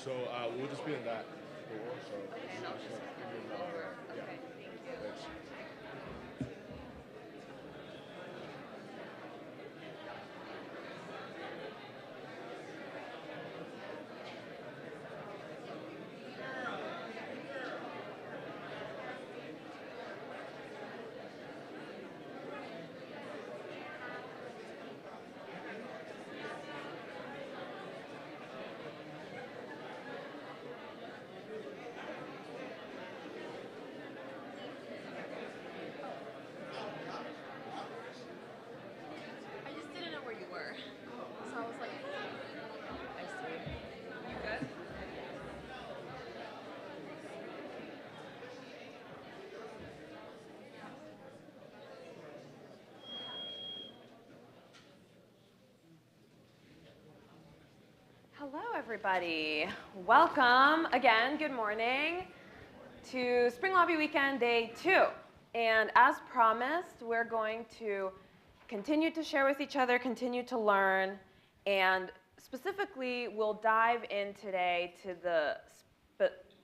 So we'll just be in that door. So And I'll just move over. yeah. Okay, thank you. Thanks. I just didn't know where you were. So I was like, I see. You good? Hello, everybody. Welcome again. Good morning to Spring Lobby Weekend Day 2. And as promised, we're going to continue to share with each other, continue to learn, and specifically, we'll dive in today to the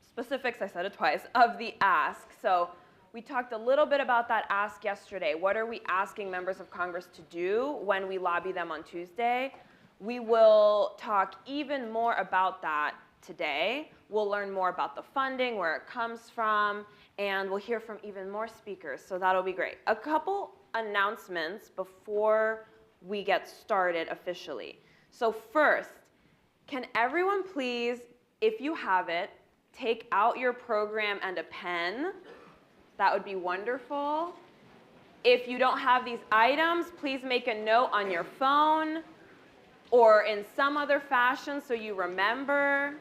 specifics, I said it twice, of the ask. So we talked a little bit about that ask yesterday. What are we asking members of Congress to do when we lobby them on Tuesday? We will talk even more about that today. We'll learn more about the funding, where it comes from, and we'll hear from even more speakers, so that'll be great. A couple announcements before we get started officially. So first, can everyone please, if you have it, take out your program and a pen? That would be wonderful. If you don't have these items, please make a note on your phone or in some other fashion so you remember.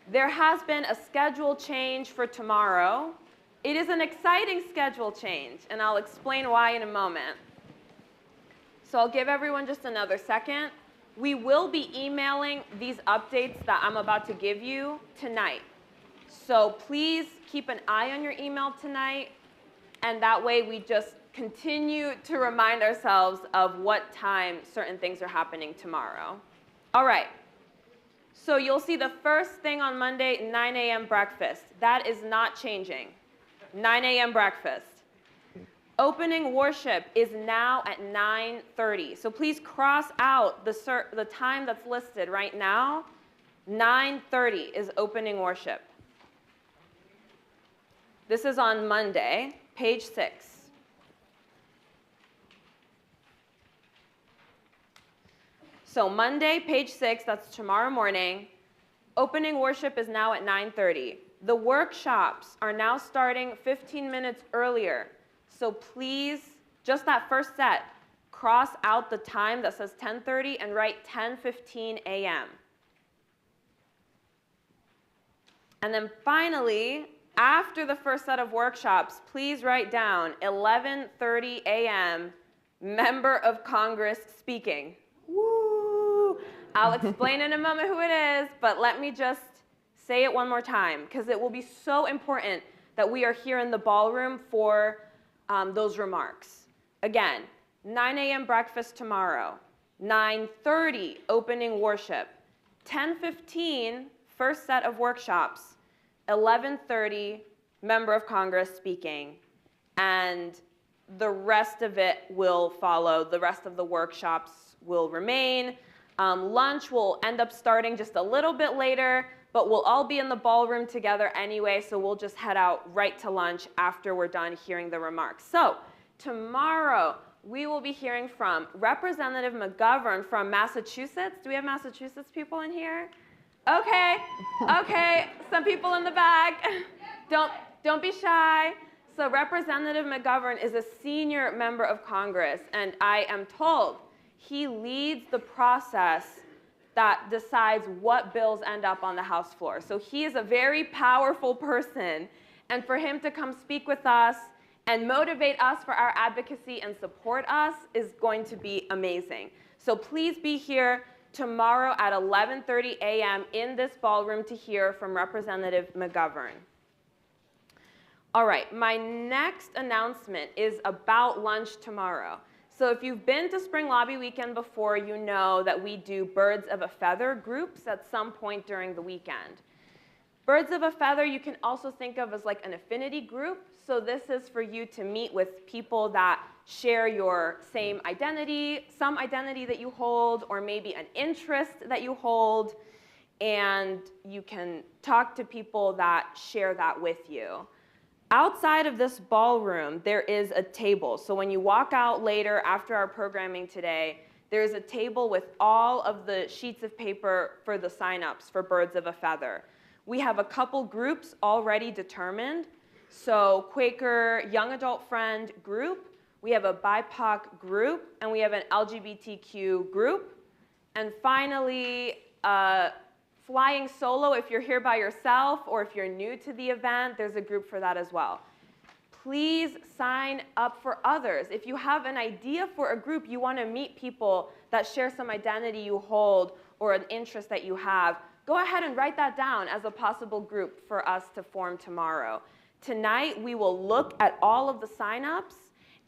There has been a schedule change for tomorrow. It is an exciting schedule change, and I'll explain why in a moment. So I'll give everyone just another second. We will be emailing these updates that I'm about to give you tonight. So please keep an eye on your email tonight, and that way we just continue to remind ourselves of what time certain things are happening tomorrow. All right. So you'll see the first thing on Monday, 9 a.m. breakfast. That is not changing. 9 a.m. breakfast. Opening worship is now at 9:30. So please cross out the time that's listed right now. 9:30 is opening worship. This is on Monday, page 6. So Monday, page 6, that's tomorrow morning. Opening worship is now at 9:30. The workshops are now starting 15 minutes earlier. So please, just that first set, cross out the time that says 10:30 and write 10:15 a.m. And then finally, after the first set of workshops, please write down 11:30 a.m. Member of Congress speaking. Woo! I'll explain in a moment who it is, but let me just say it one more time, because it will be so important that we are here in the ballroom for those remarks. Again, 9 a.m. breakfast tomorrow, 9:30 opening worship, 10:15 first set of workshops, 11:30 member of Congress speaking, and the rest of it will follow. The rest of the workshops will remain. Lunch will end up starting just a little bit later, but we'll all be in the ballroom together anyway, so we'll just head out right to lunch after we're done hearing the remarks. So tomorrow, we will be hearing from Representative McGovern from Massachusetts. Do we have Massachusetts people in here? Okay, okay, some people in the back. Don't be shy. So Representative McGovern is a senior member of Congress, and I am told he leads the process that decides what bills end up on the House floor. So he is a very powerful person, and for him to come speak with us and motivate us for our advocacy and support us is going to be amazing. So please be here tomorrow at 11:30 a.m. in this ballroom to hear from Representative McGovern. All right, my next announcement is about lunch tomorrow. So if you've been to Spring Lobby Weekend before, you know that we do birds of a feather groups at some point during the weekend. Birds of a feather you can also think of as like an affinity group. So this is for you to meet with people that share your same identity, some identity that you hold, or maybe an interest that you hold, and you can talk to people that share that with you. Outside of this ballroom, there is a table. So when you walk out later after our programming today, there's a table with all of the sheets of paper for the signups for Birds of a Feather. We have a couple groups already determined. So Quaker Young Adult Friend group, we have a BIPOC group, and we have an LGBTQ group. And finally, flying solo, if you're here by yourself or if you're new to the event, there's a group for that as well. Please sign up for others. If you have an idea for a group, you want to meet people that share some identity you hold or an interest that you have, go ahead and write that down as a possible group for us to form tomorrow. Tonight, we will look at all of the signups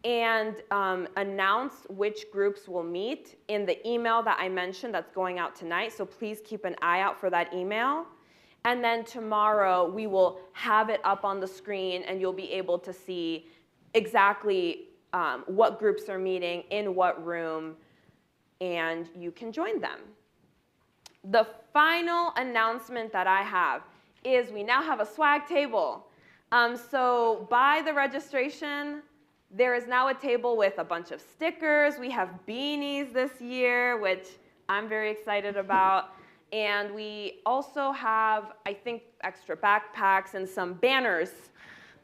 and announce which groups will meet in the email that I mentioned that's going out tonight. So please keep an eye out for that email. And then tomorrow, we will have it up on the screen, and you'll be able to see exactly what groups are meeting, in what room, and you can join them. The final announcement that I have is we now have a swag table. So by the registration, there is now a table with a bunch of stickers. We have beanies this year, which I'm very excited about. And we also have, I think, extra backpacks and some banners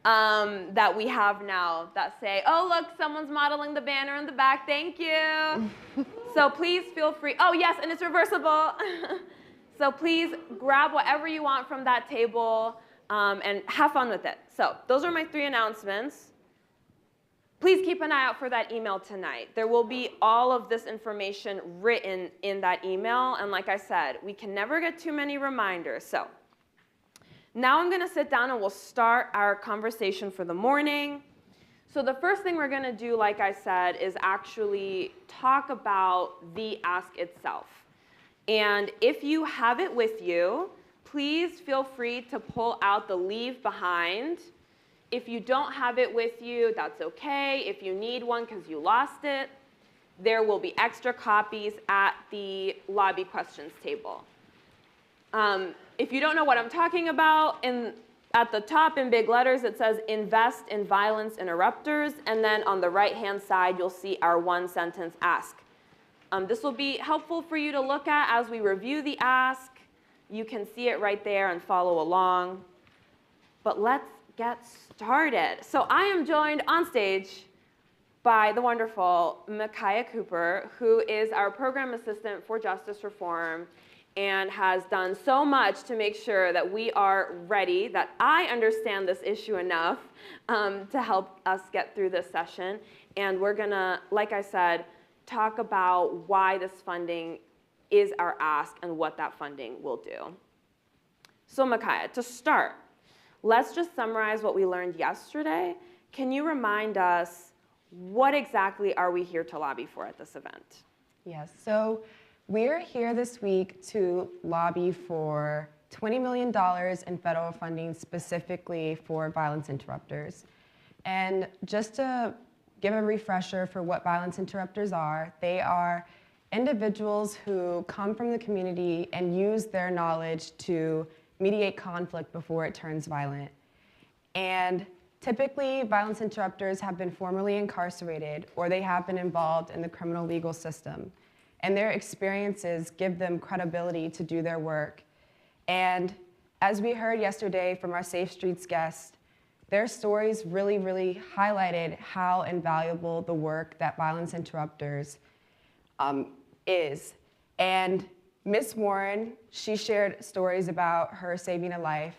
that we have now that say, oh, look, someone's modeling the banner in the back. Thank you. So please feel free. Oh, yes, and it's reversible. So please grab whatever you want from that table and have fun with it. So those are my 3 announcements. Please keep an eye out for that email tonight. There will be all of this information written in that email. And like I said, we can never get too many reminders. So now I'm going to sit down and we'll start our conversation for the morning. So the first thing we're going to do, like I said, is actually talk about the ask itself. And if you have it with you, please feel free to pull out the leave behind. If you don't have it with you, that's okay. If you need one because you lost it, there will be extra copies at the lobby questions table. If you don't know what I'm talking about, at the top in big letters it says invest in violence interrupters, and then on the right-hand side you'll see our 1-sentence ask. This will be helpful for you to look at as we review the ask. You can see it right there and follow along. But let's get started. So I am joined on stage by the wonderful Michya Cooper, who is our program assistant for justice reform and has done so much to make sure that we are ready, that I understand this issue enough to help us get through this session. And we're gonna, like I said, talk about why this funding is our ask and what that funding will do. So Michya, to start, let's just summarize what we learned yesterday. Can you remind us what exactly are we here to lobby for at this event? Yes, so we're here this week to lobby for $20 million in federal funding specifically for violence interrupters. And just to give a refresher for what violence interrupters are, they are individuals who come from the community and use their knowledge to mediate conflict before it turns violent. And typically, violence interrupters have been formerly incarcerated or they have been involved in the criminal legal system. And their experiences give them credibility to do their work. And as we heard yesterday from our Safe Streets guest, their stories really, really highlighted how invaluable the work that violence interrupters is. And Ms. Warren, she shared stories about her saving a life.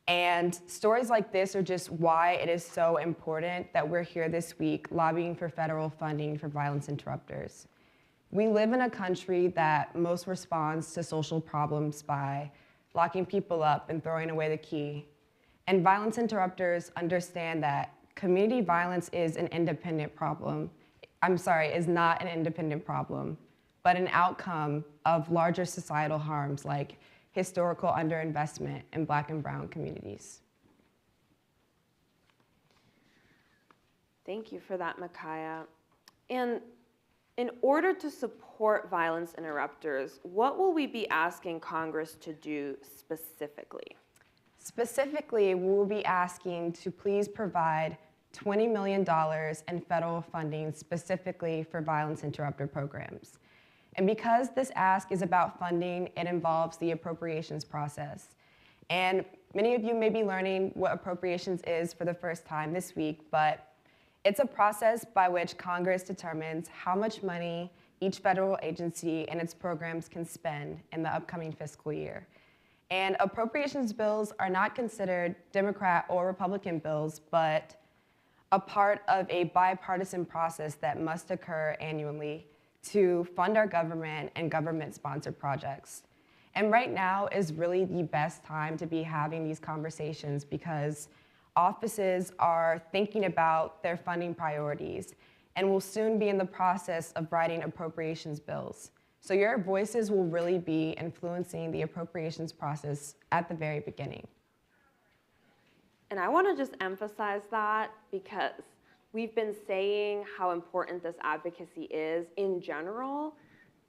And stories like this are just why it is so important that we're here this week lobbying for federal funding for violence interrupters. We live in a country that most responds to social problems by locking people up and throwing away the key. And violence interrupters understand that community violence is an independent problem. is not an independent problem, but an outcome of larger societal harms like historical underinvestment in Black and brown communities. Thank you for that, Michya. And in order to support violence interrupters, what will we be asking Congress to do specifically? Specifically, we will be asking to please provide $20 million in federal funding specifically for violence interrupter programs. And because this ask is about funding, it involves the appropriations process. And many of you may be learning what appropriations is for the first time this week, but it's a process by which Congress determines how much money each federal agency and its programs can spend in the upcoming fiscal year. And appropriations bills are not considered Democrat or Republican bills, but a part of a bipartisan process that must occur annually to fund our government and government-sponsored projects. And right now is really the best time to be having these conversations because offices are thinking about their funding priorities and will soon be in the process of writing appropriations bills. So your voices will really be influencing the appropriations process at the very beginning. And I want to just emphasize that because we've been saying how important this advocacy is in general.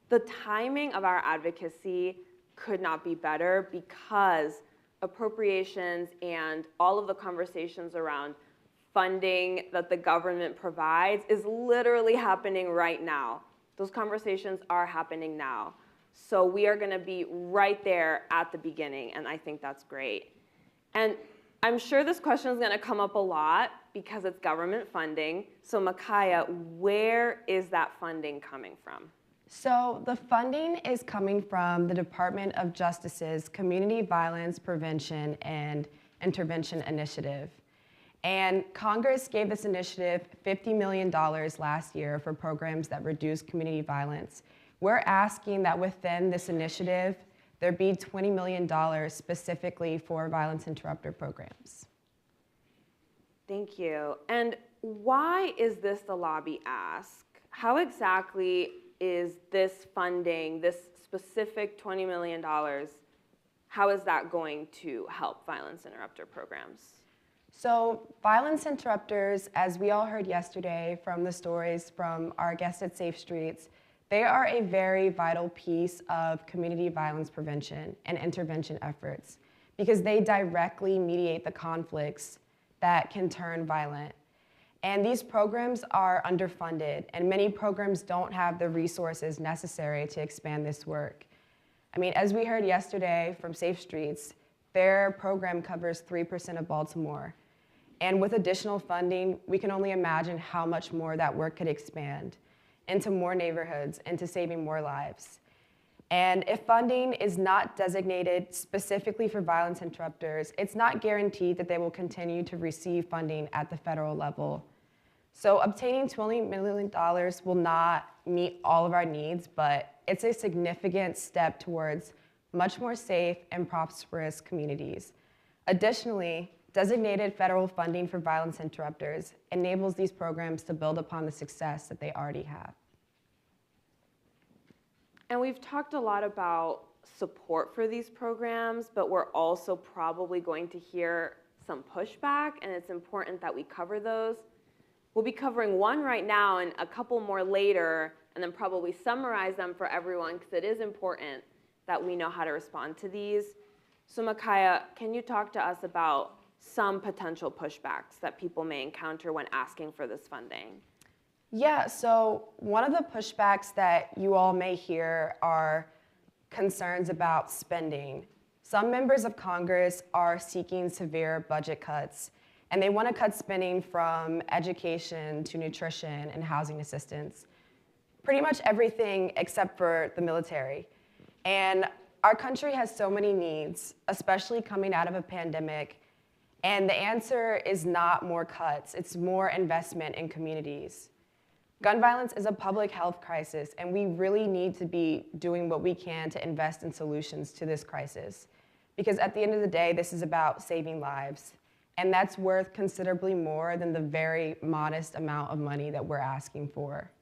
The timing of our advocacy could not be better because appropriations and all of the conversations around funding that the government provides is literally happening right now. Those conversations are happening now. So we are going to be right there at the beginning, and I think that's great. And I'm sure this question is going to come up a lot because it's government funding. So Michya, where is that funding coming from? So the funding is coming from the Department of Justice's Community Violence Prevention and Intervention Initiative. And Congress gave this initiative $50 million last year for programs that reduce community violence. We're asking that within this initiative, there be $20 million specifically for violence interrupter programs. Thank you. And why is this the lobby ask? How exactly is this funding, this specific $20 million, how is that going to help violence interrupter programs? So violence interrupters, as we all heard yesterday from the stories from our guests at Safe Streets, they are a very vital piece of community violence prevention and intervention efforts because they directly mediate the conflicts that can turn violent. And these programs are underfunded, and many programs don't have the resources necessary to expand this work. I mean, as we heard yesterday from Safe Streets, their program covers 3% of Baltimore. And with additional funding, we can only imagine how much more that work could expand into more neighborhoods, into saving more lives. And if funding is not designated specifically for violence interrupters, it's not guaranteed that they will continue to receive funding at the federal level. So obtaining $20 million will not meet all of our needs, but it's a significant step towards much more safe and prosperous communities. Additionally, designated federal funding for violence interrupters enables these programs to build upon the success that they already have. And we've talked a lot about support for these programs, but we're also probably going to hear some pushback, and it's important that we cover those. We'll be covering one right now and a couple more later, and then probably summarize them for everyone because it is important that we know how to respond to these. So Michya, can you talk to us about some potential pushbacks that people may encounter when asking for this funding? Yeah, so one of the pushbacks that you all may hear are concerns about spending. Some members of Congress are seeking severe budget cuts, and they want to cut spending from education to nutrition and housing assistance. Pretty much everything except for the military. And our country has so many needs, especially coming out of a pandemic. And the answer is not more cuts, it's more investment in communities. Gun violence is a public health crisis, and we really need to be doing what we can to invest in solutions to this crisis. Because at the end of the day, this is about saving lives. And that's worth considerably more than the very modest amount of money that we're asking for.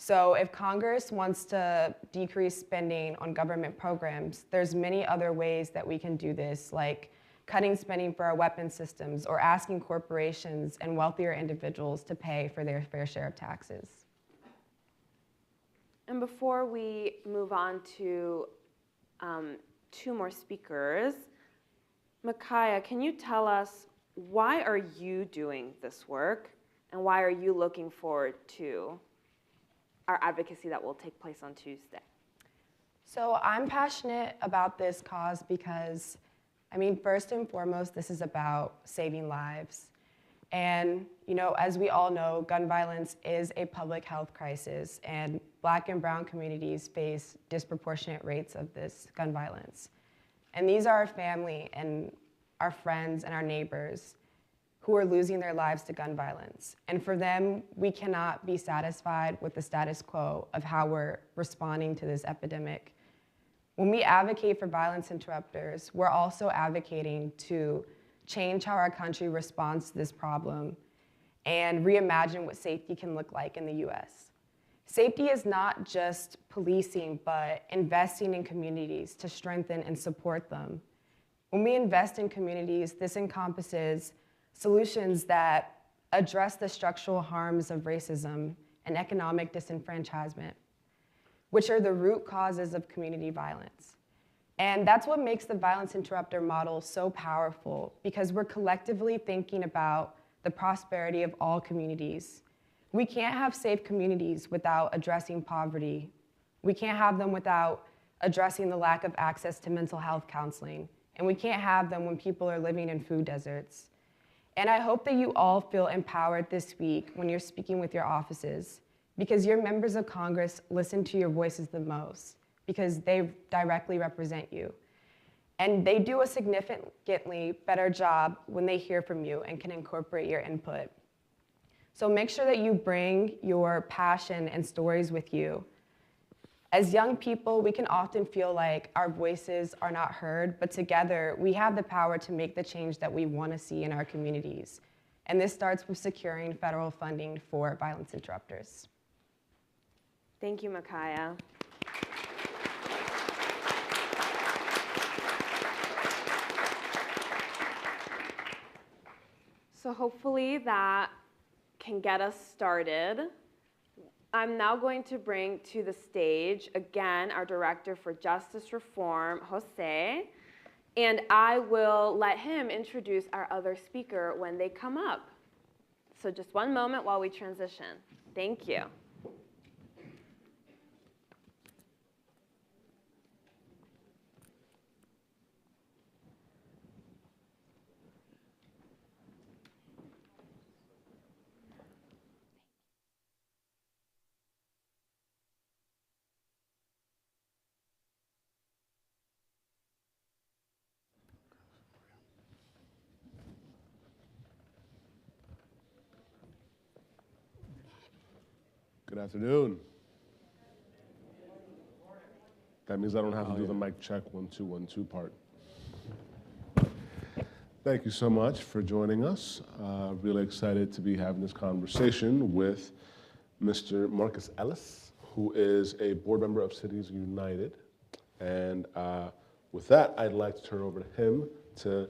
So if Congress wants to decrease spending on government programs, there's many other ways that we can do this, like cutting spending for our weapons systems or asking corporations and wealthier individuals to pay for their fair share of taxes. And before we move on to two more speakers, Michya, can you tell us, why are you doing this work and why are you looking forward to our advocacy that will take place on Tuesday? So I'm passionate about this cause because, first and foremost, this is about saving lives. And, as we all know, gun violence is a public health crisis, and Black and brown communities face disproportionate rates of this gun violence. And these are our family and our friends and our neighbors who are losing their lives to gun violence. And for them, we cannot be satisfied with the status quo of how we're responding to this epidemic. When we advocate for violence interrupters, we're also advocating to change how our country responds to this problem and reimagine what safety can look like in the US. Safety is not just policing, but investing in communities to strengthen and support them. When we invest in communities, this encompasses solutions that address the structural harms of racism and economic disenfranchisement, which are the root causes of community violence. And that's what makes the violence interrupter model so powerful, because we're collectively thinking about the prosperity of all communities. We can't have safe communities without addressing poverty. We can't have them without addressing the lack of access to mental health counseling. And we can't have them when people are living in food deserts. And I hope that you all feel empowered this week when you're speaking with your offices, because your members of Congress listen to your voices the most, because they directly represent you. And they do a significantly better job when they hear from you and can incorporate your input. So make sure that you bring your passion and stories with you. As young people, we can often feel like our voices are not heard, but together we have the power to make the change that we want to see in our communities. And this starts with securing federal funding for violence interrupters. Thank you, Michya. So hopefully that can get us started. I'm now going to bring to the stage, again, our Director for Justice Reform, José, and I will let him introduce our other speaker when they come up. So just one moment while we transition. Thank you. Good afternoon. That means I don't have to do the mic check 1 2 1 2 part. Thank you so much for joining us. Really excited to be having this conversation with Mr. Marcus Ellis, who is a board member of Cities United. And with that, I'd like to turn it over to him to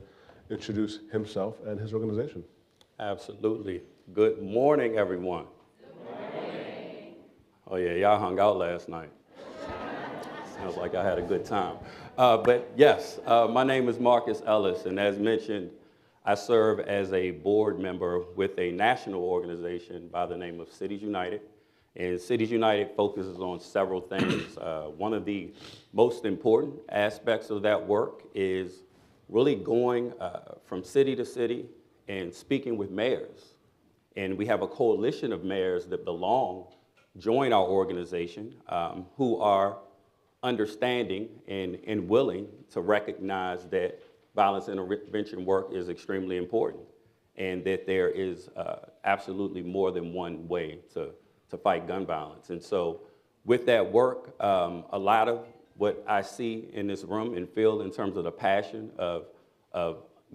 introduce himself and his organization. Absolutely. Good morning, everyone. Oh yeah, y'all hung out last night. Sounds like I had a good time. But yes, my name is Marcus Ellis, and as mentioned, I serve as a board member with a national organization by the name of Cities United. And Cities United focuses on several things. One of the most important aspects of that work is really going from city to city and speaking with mayors. And we have a coalition of mayors that join our organization, who are understanding and willing to recognize that violence intervention work is extremely important, and that there is absolutely more than one way to fight gun violence. And so with that work, a lot of what I see in this room and feel in terms of the passion of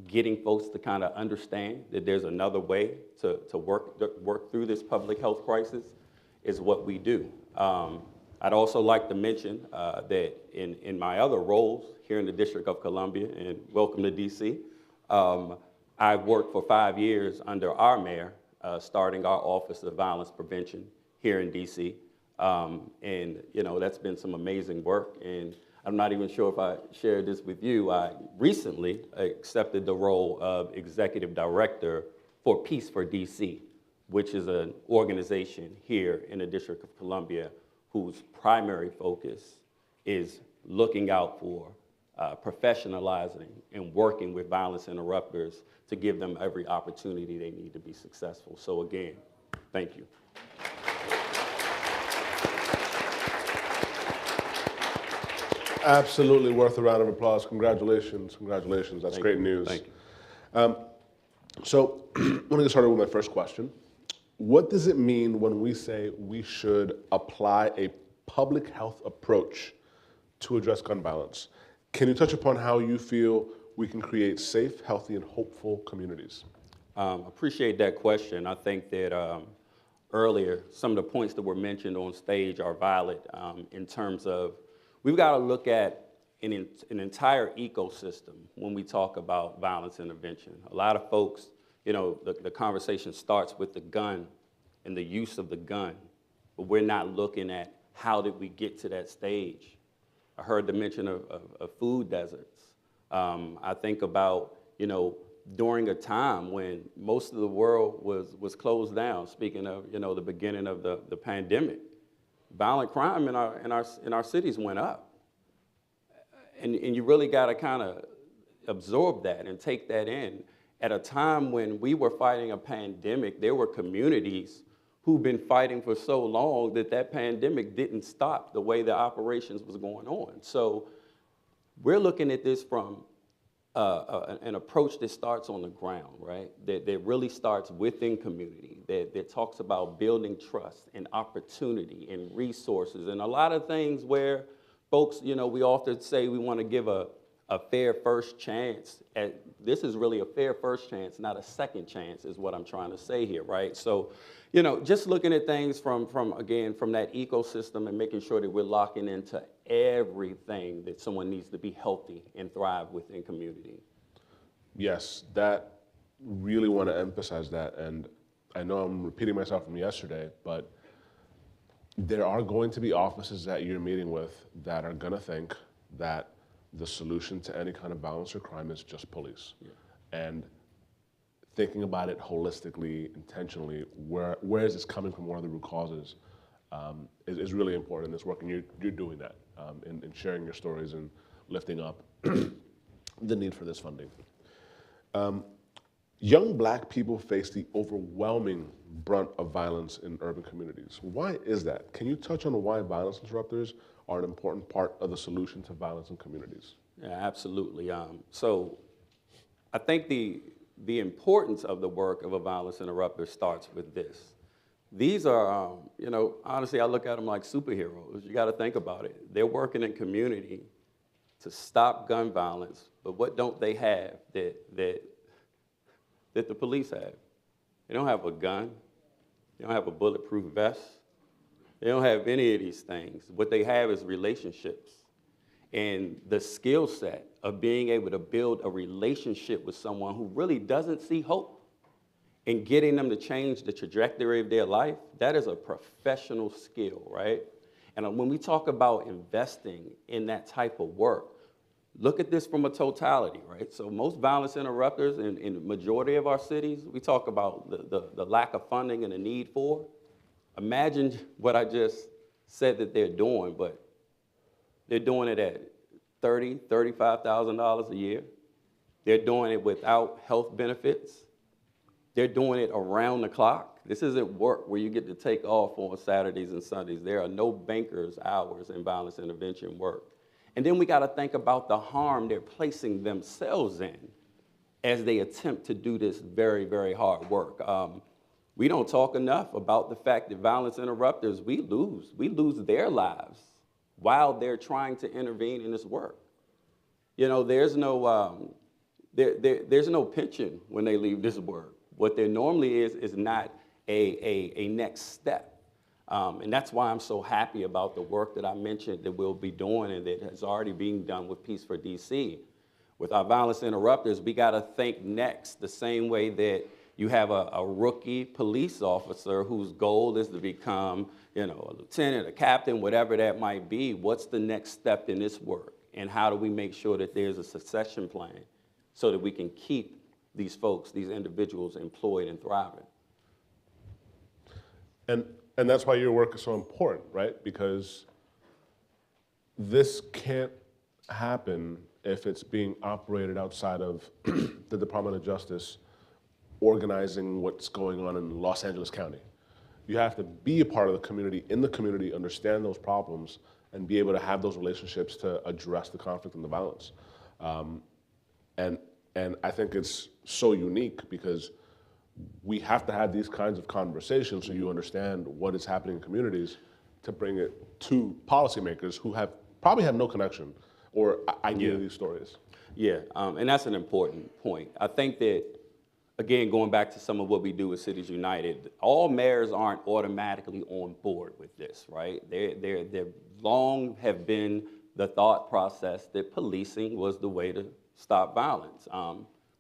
getting folks to kind of understand that there's another way to work through this public health crisis is what we do. I'd also like to mention that in my other roles here in the District of Columbia, and welcome to DC, I've worked for 5 years under our mayor, starting our Office of Violence Prevention here in DC. And that's been some amazing work. And I'm not even sure if I shared this with you. I recently accepted the role of Executive Director for Peace for DC, which is an organization here in the District of Columbia whose primary focus is looking out for professionalizing and working with violence interrupters to give them every opportunity they need to be successful. So again, thank you. Absolutely worth a round of applause. Congratulations, congratulations. That's great news. Thank you. So I'm going to get started with my first question. What does it mean when we say we should apply a public health approach to address gun violence? Can you touch upon how you feel we can create safe, healthy, and hopeful communities? Appreciate that question. I think that earlier, some of the points that were mentioned on stage are valid in terms of we've got to look at an entire ecosystem when we talk about violence intervention. A lot of folks, the conversation starts with the gun and the use of the gun, but we're not looking at how did we get to that stage. I heard the mention of food deserts. I think about, during a time when most of the world was closed down, speaking of, the beginning of the pandemic, violent crime in our cities went up. And you really got to kind of absorb that and take that in. At a time when we were fighting a pandemic, there were communities who've been fighting for so long that pandemic didn't stop the way the operations was going on. So we're looking at this from an approach that starts on the ground, right? That really starts within community, that talks about building trust and opportunity and resources and a lot of things where folks, we often say we want to give a fair first chance. This is really a fair first chance, not a second chance is what I'm trying to say here, right? So, just looking at things from that ecosystem and making sure that we're locking into everything that someone needs to be healthy and thrive within community. Yes, that really want to emphasize that. And I know I'm repeating myself from yesterday, but there are going to be offices that you're meeting with that are going to think that the solution to any kind of violence or crime is just police. Yeah. And thinking about it holistically, intentionally, where is this coming from, what are the root causes, is really important in this work, and you're doing that in sharing your stories and lifting up the need for this funding. Young Black people face the overwhelming brunt of violence in urban communities. Why is that? Can you touch on why violence interrupters are an important part of the solution to violence in communities? Yeah, absolutely. So I think the importance of the work of a violence interrupter starts with this. These are, honestly, I look at them like superheroes. You got to think about it. They're working in community to stop gun violence, but what don't they have that the police have? They don't have a gun. They don't have a bulletproof vest. They don't have any of these things. What they have is relationships and the skill set of being able to build a relationship with someone who really doesn't see hope and getting them to change the trajectory of their life. That is a professional skill, right? And when we talk about investing in that type of work, look at this from a totality, right? So most violence interrupters in the majority of our cities, we talk about the lack of funding and the need for. Imagine what I just said that they're doing, but they're doing it at $30,000, $35,000 a year. They're doing it without health benefits. They're doing it around the clock. This isn't work where you get to take off on Saturdays and Sundays. There are no banker's hours in violence intervention work. And then we got to think about the harm they're placing themselves in as they attempt to do this very, very hard work. We don't talk enough about the fact that violence interrupters, we lose their lives while they're trying to intervene in this work. There's no pension when they leave this work. What there normally is not a next step. And that's why I'm so happy about the work that I mentioned that we'll be doing and that has already been done with Peace for DC. With our violence interrupters, we got to think next the same way that you have a rookie police officer whose goal is to become, a lieutenant, a captain, whatever that might be. What's the next step in this work? And how do we make sure that there's a succession plan so that we can keep these folks, these individuals employed and thriving? And that's why your work is so important, right? Because this can't happen if it's being operated outside of the Department of Justice organizing what's going on in Los Angeles County. You have to be a part of the community, in the community, understand those problems, and be able to have those relationships to address the conflict and the violence. And I think it's so unique because we have to have these kinds of conversations so you understand what is happening in communities to bring it to policymakers who probably have no connection or idea of these stories. Yeah, and that's an important point. I think that, again, going back to some of what we do with Cities United, all mayors aren't automatically on board with this, right? They're long have been the thought process that policing was the way to stop violence.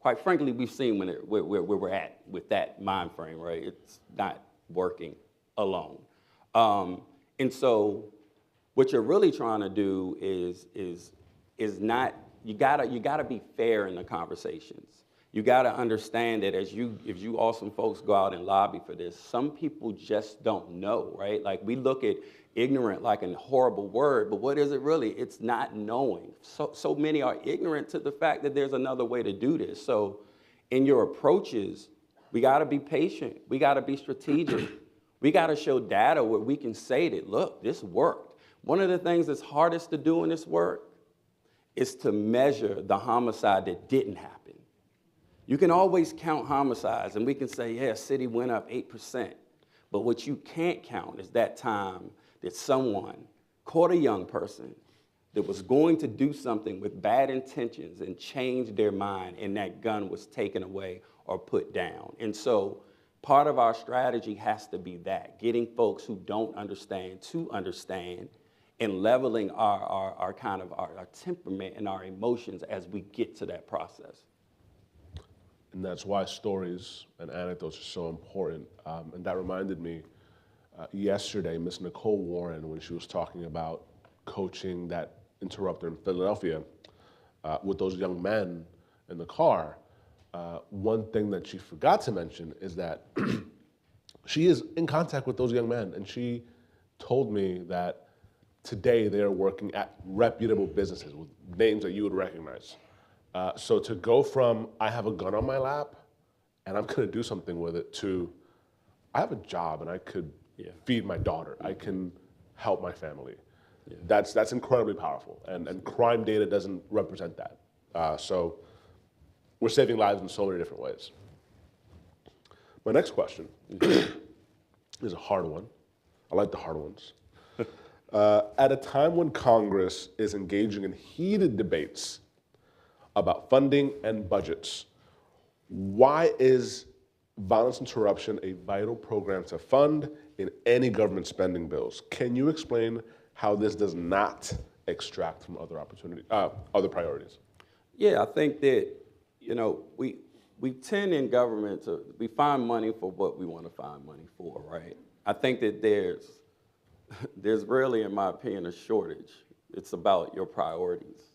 Quite frankly, we've seen where we're at with that mind frame, right? It's not working alone. And so what you're really trying to do is not, you gotta be fair in the conversations. You gotta understand that if you awesome folks go out and lobby for this, some people just don't know, right? Like we look at ignorant like a horrible word, but what is it really? It's not knowing. So many are ignorant to the fact that there's another way to do this. So in your approaches, we gotta be patient. We gotta be strategic. We gotta show data where we can say that, look, this worked. One of the things that's hardest to do in this work is to measure the homicide that didn't happen. You can always count homicides, and we can say, yeah, city went up 8%. But what you can't count is that time that someone caught a young person that was going to do something with bad intentions and changed their mind, and that gun was taken away or put down. And so part of our strategy has to be that, getting folks who don't understand to understand and leveling our temperament and our emotions as we get to that process. And that's why stories and anecdotes are so important. And that reminded me yesterday, Miss Nicole Warren, when she was talking about coaching that interrupter in Philadelphia with those young men in the car, one thing that she forgot to mention is that she is in contact with those young men. And she told me that today they're working at reputable businesses with names that you would recognize. So to go from, I have a gun on my lap and I'm gonna do something with it, to, I have a job and I could feed my daughter, I can help my family. Yeah. That's incredibly powerful, and crime data doesn't represent that. So we're saving lives in so many different ways. My next question is a hard one. I like the hard ones. At a time when Congress is engaging in heated debates about funding and budgets, why is violence interruption a vital program to fund in any government spending bills? Can you explain how this does not extract from other priorities? Yeah, I think that, we tend in government we find money for what we want to find money for, right? I think that there's rarely, in my opinion, a shortage. It's about your priorities.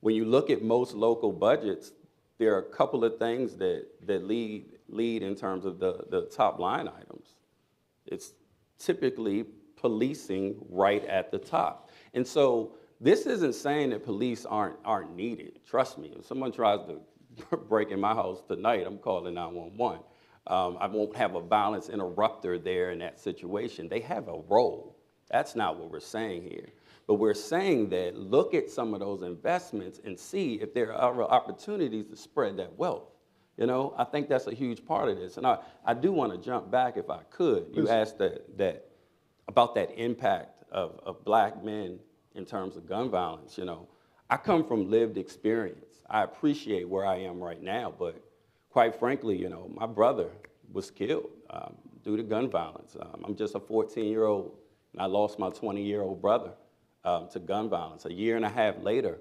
When you look at most local budgets, there are a couple of things that lead in terms of the top line items. It's typically policing right at the top. And so this isn't saying that police aren't needed. Trust me, if someone tries to break in my house tonight, I'm calling 911. I won't have a violence interrupter there in that situation. They have a role. That's not what we're saying here. But we're saying that look at some of those investments and see if there are opportunities to spread that wealth. I think that's a huge part of this. And I do want to jump back if I could. You asked about that impact of black men in terms of gun violence. I come from lived experience. I appreciate where I am right now, but quite frankly, my brother was killed due to gun violence. I'm just a 14-year-old, and I lost my 20-year-old brother to gun violence. A year and a half later,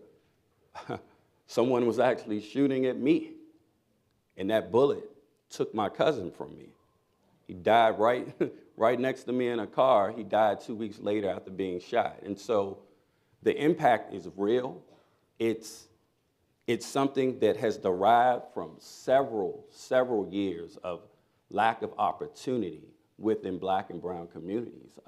someone was actually shooting at me, and that bullet took my cousin from me. He died right next to me in a car. He died 2 weeks later after being shot. And so the impact is real. It's something that has derived from several years of lack of opportunity within Black and brown communities.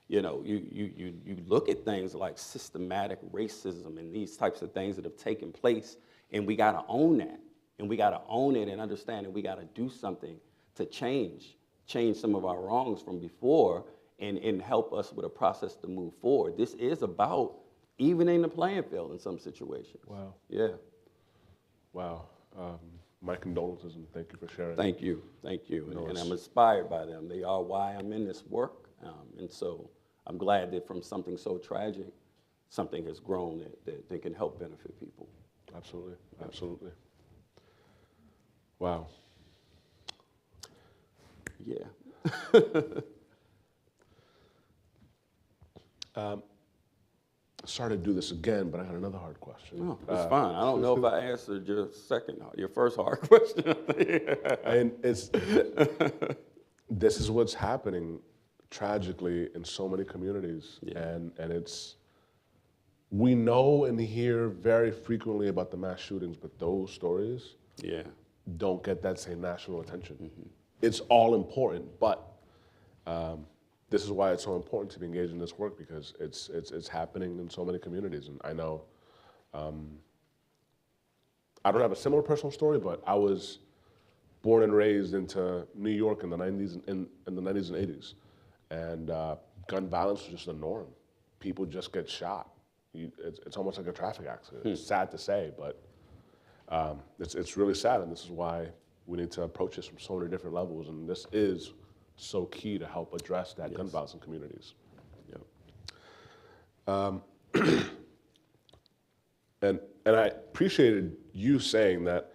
You know, you look at things like systematic racism and these types of things that have taken place, and we gotta own that. And we gotta own it and understand that we gotta do something to change some of our wrongs from before and help us with a process to move forward. This is about evening the playing field in some situations. Wow. Yeah. Wow. My condolences and thank you for sharing. Thank you. Thank you. No, and I'm inspired by them. They are why I'm in this work. And so I'm glad that from something so tragic, something has grown that can help benefit people. Absolutely. Absolutely. Wow. Yeah. Sorry to do this again, but I got another hard question. No, it's fine. I don't know if I answered your first hard question. And this is what's happening tragically in so many communities. Yeah. And we know and hear very frequently about the mass shootings, but those stories don't get that same national attention. Mm-hmm. It's all important, but this is why it's so important to be engaged in this work, because it's happening in so many communities. And I know, I don't have a similar personal story, but I was born and raised into New York in the 90s and in the 90s and 80s. And gun violence was just the norm. People just get shot. It's almost like a traffic accident. It's sad to say, but it's really sad, and this is why we need to approach this from so many different levels, and this is so key to help address that gun violence in communities. Yeah. And I appreciated you saying that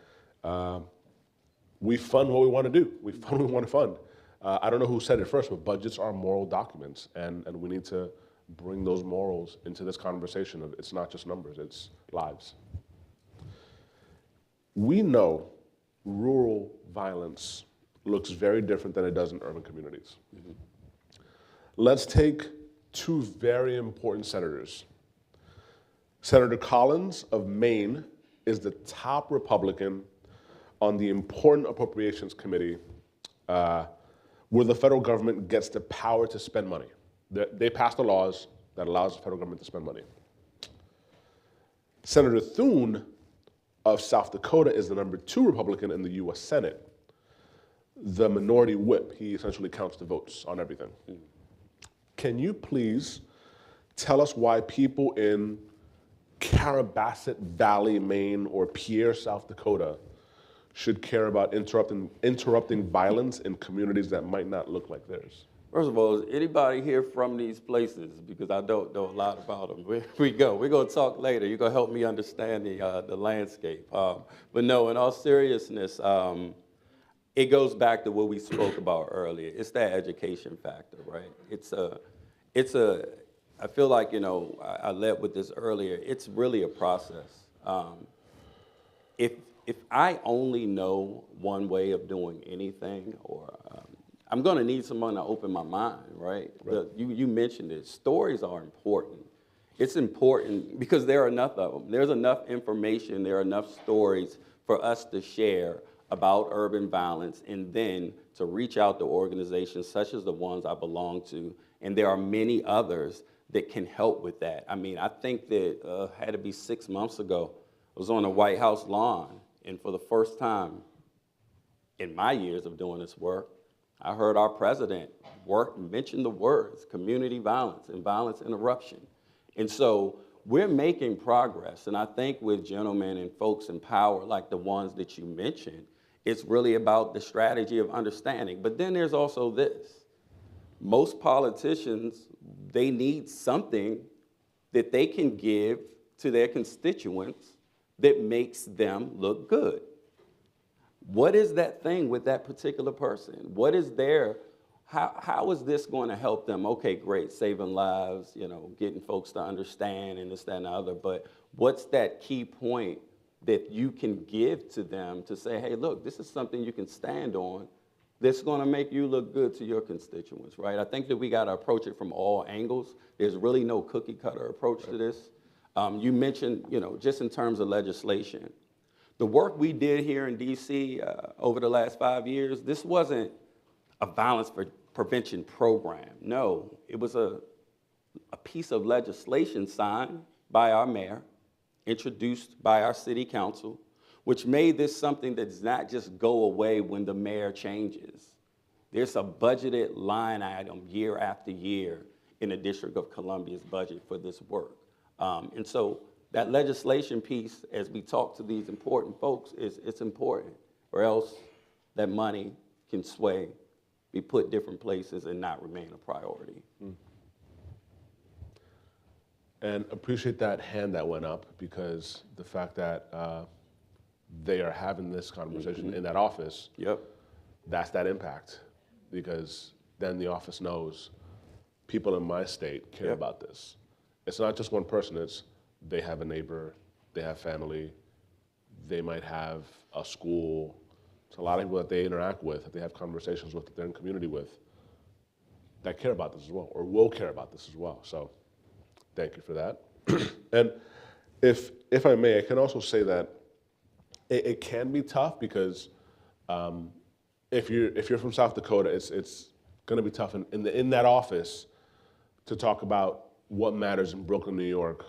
we fund what we want to do. We fund what we want to fund. I don't know who said it first, but budgets are moral documents, and we need to bring those morals into this conversation of it's not just numbers, it's lives. We know rural violence looks very different than it does in urban communities. Mm-hmm. Let's take two very important senators. Senator Collins of Maine is the top Republican on the important Appropriations Committee where the federal government gets the power to spend money. They passed the laws that allows the federal government to spend money. Senator Thune of South Dakota is the #2 Republican in the US Senate. The minority whip, he essentially counts the votes on everything. Can you please tell us why people in Carabasset Valley, Maine, or Pierre, South Dakota should care about interrupting violence in communities that might not look like theirs? First of all, is anybody here from these places? Because I don't know a lot about them. We're going to talk later. You're going to help me understand the landscape. But no, in all seriousness, it goes back to what we spoke about earlier. It's that education factor, right? I feel like, you know, I led with this earlier. It's really a process. If I only know one way of doing anything, or I'm going to need someone to open my mind, right? You mentioned it. Stories are important. It's important because there are enough of them. There's enough information. There are enough stories for us to share about urban violence, and then to reach out to organizations such as the ones I belong to. And there are many others that can help with that. I mean, I think that had to be 6 months ago, I was on the White House lawn, and for the first time in my years of doing this work, I heard our president mention the words community violence and violence interruption. And so we're making progress, and I think with gentlemen and folks in power like the ones that you mentioned, it's really about the strategy of understanding. But then there's also this. Most politicians, they need something that they can give to their constituents that makes them look good. What is that thing with that particular person? What is their how is this going to help them? Okay, great, saving lives, getting folks to understand and this, that, and the other, but what's that key point that you can give to them to say, hey, look, this is something you can stand on that's going to make you look good to your constituents, right? I think that we got to approach it from all angles. There's really no cookie cutter approach to this. You mentioned, just in terms of legislation, the work we did here in DC over the last 5 years, this wasn't a violence prevention program. No, it was a piece of legislation signed by our mayor, introduced by our city council, which made this something that does not just go away when the mayor changes. There's a budgeted line item year after year in the District of Columbia's budget for this work. And so that legislation piece, as we talk to these important folks, it's important, or else that money can sway, be put different places, and not remain a priority. And appreciate that hand that went up, because the fact that they are having this conversation in that office, that's that impact, because then the office knows people in my state care about this. It's not just one person, it's they have a neighbor, they have family, they might have a school. It's a lot of people that they interact with, that they have conversations with, that they're in community with, that care about this as well, or will care about this as well. So thank you for that. And if I may, I can also say that it can be tough, because if you're from South Dakota, it's going to be tough in that office to talk about what matters in Brooklyn, New York,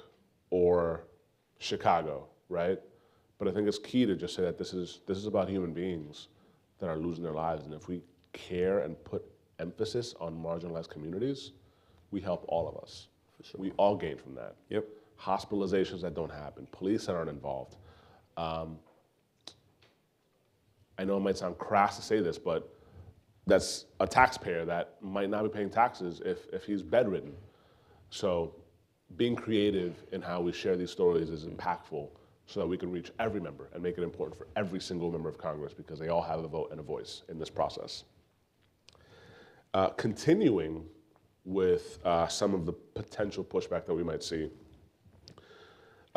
or Chicago, right? But I think it's key to just say that this is about human beings that are losing their lives, and if we care and put emphasis on marginalized communities, we help all of us. For sure. We all gain from that. Hospitalizations that don't happen, police that aren't involved. I know it might sound crass to say this, but that's a taxpayer that might not be paying taxes if he's bedridden. So being creative in how we share these stories is impactful, so that we can reach every member and make it important for every single member of Congress, because they all have a vote and a voice in this process. Continuing with some of the potential pushback that we might see,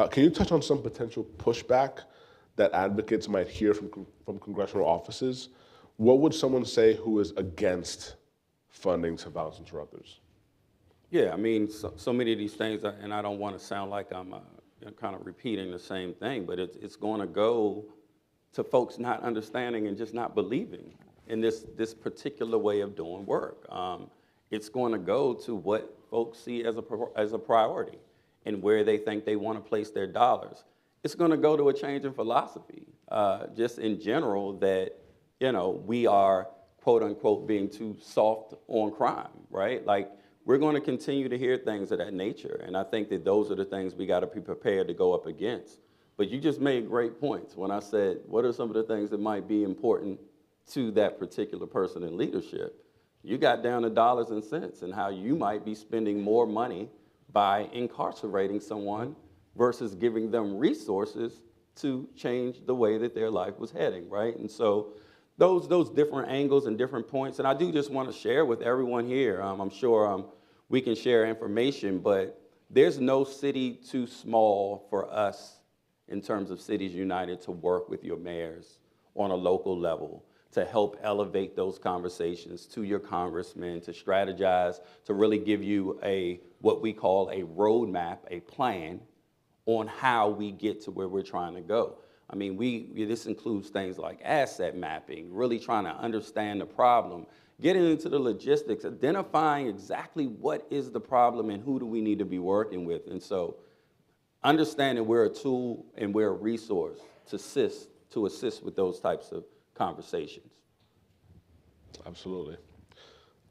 can you touch on some potential pushback that advocates might hear from congressional offices? What would someone say who is against funding to violence interrupters? Yeah, I mean, so many of these things, and I don't want to sound like I'm kind of repeating the same thing, but it's going to go to folks not understanding and just not believing in this particular way of doing work. It's going to go to what folks see as a priority and where they think they want to place their dollars. It's going to go to a change in philosophy, just in general, that we are, quote unquote, being too soft on crime, right? Like, we're going to continue to hear things of that nature, and I think that those are the things we got to be prepared to go up against. But you just made great points when I said, what are some of the things that might be important to that particular person in leadership? You got down to dollars and cents and how you might be spending more money by incarcerating someone versus giving them resources to change the way that their life was heading, right? And so those different angles and different points, and I do just want to share with everyone here, I'm sure we can share information, but there's no city too small for us in terms of Cities United to work with your mayors on a local level to help elevate those conversations to your congressmen, to strategize, to really give you what we call a roadmap, a plan on how we get to where we're trying to go. I mean, this includes things like asset mapping, really trying to understand the problem, getting into the logistics, identifying exactly what is the problem and who do we need to be working with. And so understanding we're a tool and we're a resource to assist with those types of conversations. Absolutely.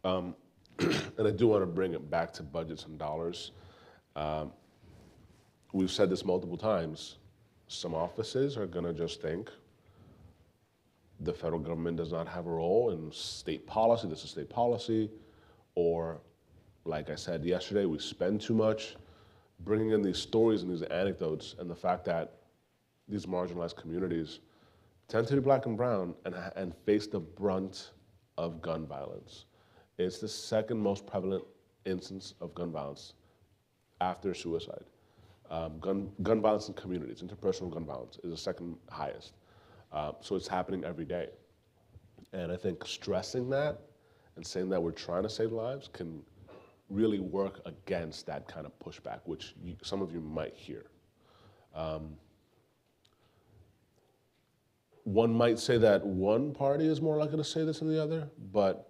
And I do want to bring it back to budgets and dollars. We've said this multiple times. Some offices are going to just think the federal government does not have a role in state policy, this is state policy, or like I said yesterday, we spend too much. Bringing in these stories and these anecdotes and the fact that these marginalized communities tend to be black and brown and face the brunt of gun violence It's the second most prevalent instance of gun violence after suicide. Gun violence in communities, interpersonal gun violence, is the second highest. So it's happening every day. And I think stressing that and saying that we're trying to save lives can really work against that kind of pushback, which some of you might hear. One might say that one party is more likely to say this than the other, but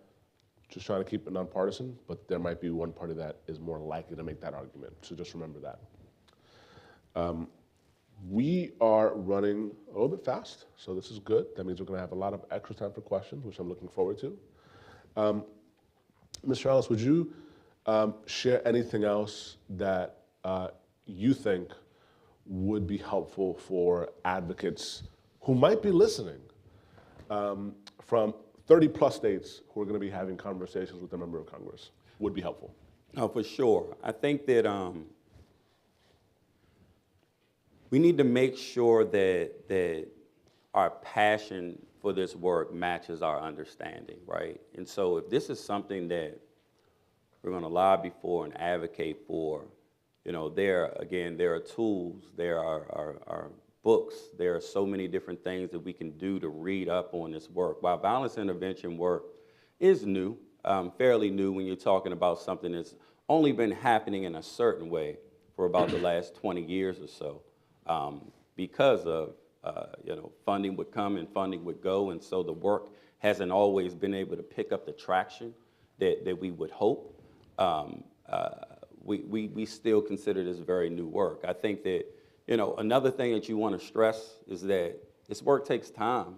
just trying to keep it nonpartisan, but there might be one party that is more likely to make that argument. So just remember that. We are running a little bit fast, so this is good. That means we're going to have a lot of extra time for questions, which I'm looking forward to. Mr. Ellis, would you share anything else that you think would be helpful for advocates who might be listening from 30 plus states who are going to be having conversations with their member of Congress? Would be helpful. Oh, for sure. I think that we need to make sure that our passion for this work matches our understanding, right? And so if this is something that we're going to lobby for and advocate for, you know, there are tools, there are books, there are so many different things that we can do to read up on this work. While violence intervention work is new, fairly new when you're talking about something that's only been happening in a certain way for about the last 20 years or so, because of, funding would come and funding would go, and so the work hasn't always been able to pick up the traction that we would hope. We still consider this very new work. I think that, another thing that you want to stress is that this work takes time.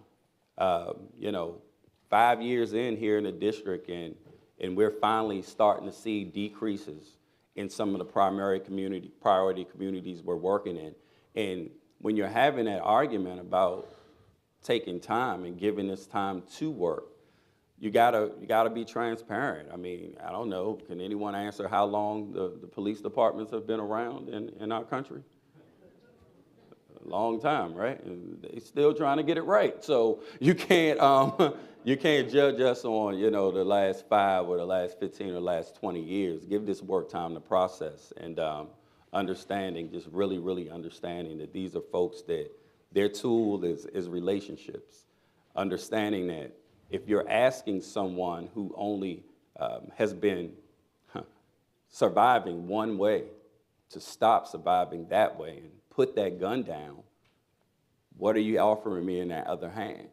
5 years in here in the district, and we're finally starting to see decreases in some of the priority communities we're working in. And when you're having that argument about taking time and giving this time to work, you gotta be transparent. I mean, I don't know, can anyone answer how long the police departments have been around in our country? A long time, right? And they're still trying to get it right. So you can't judge us on, the last 5 or the last 15 or the last 20 years. Give this work time to process, and just really understanding that these are folks that their tool is relationships. Understanding that if you're asking someone who only has been surviving one way to stop surviving that way and put that gun down, what are you offering me in that other hand?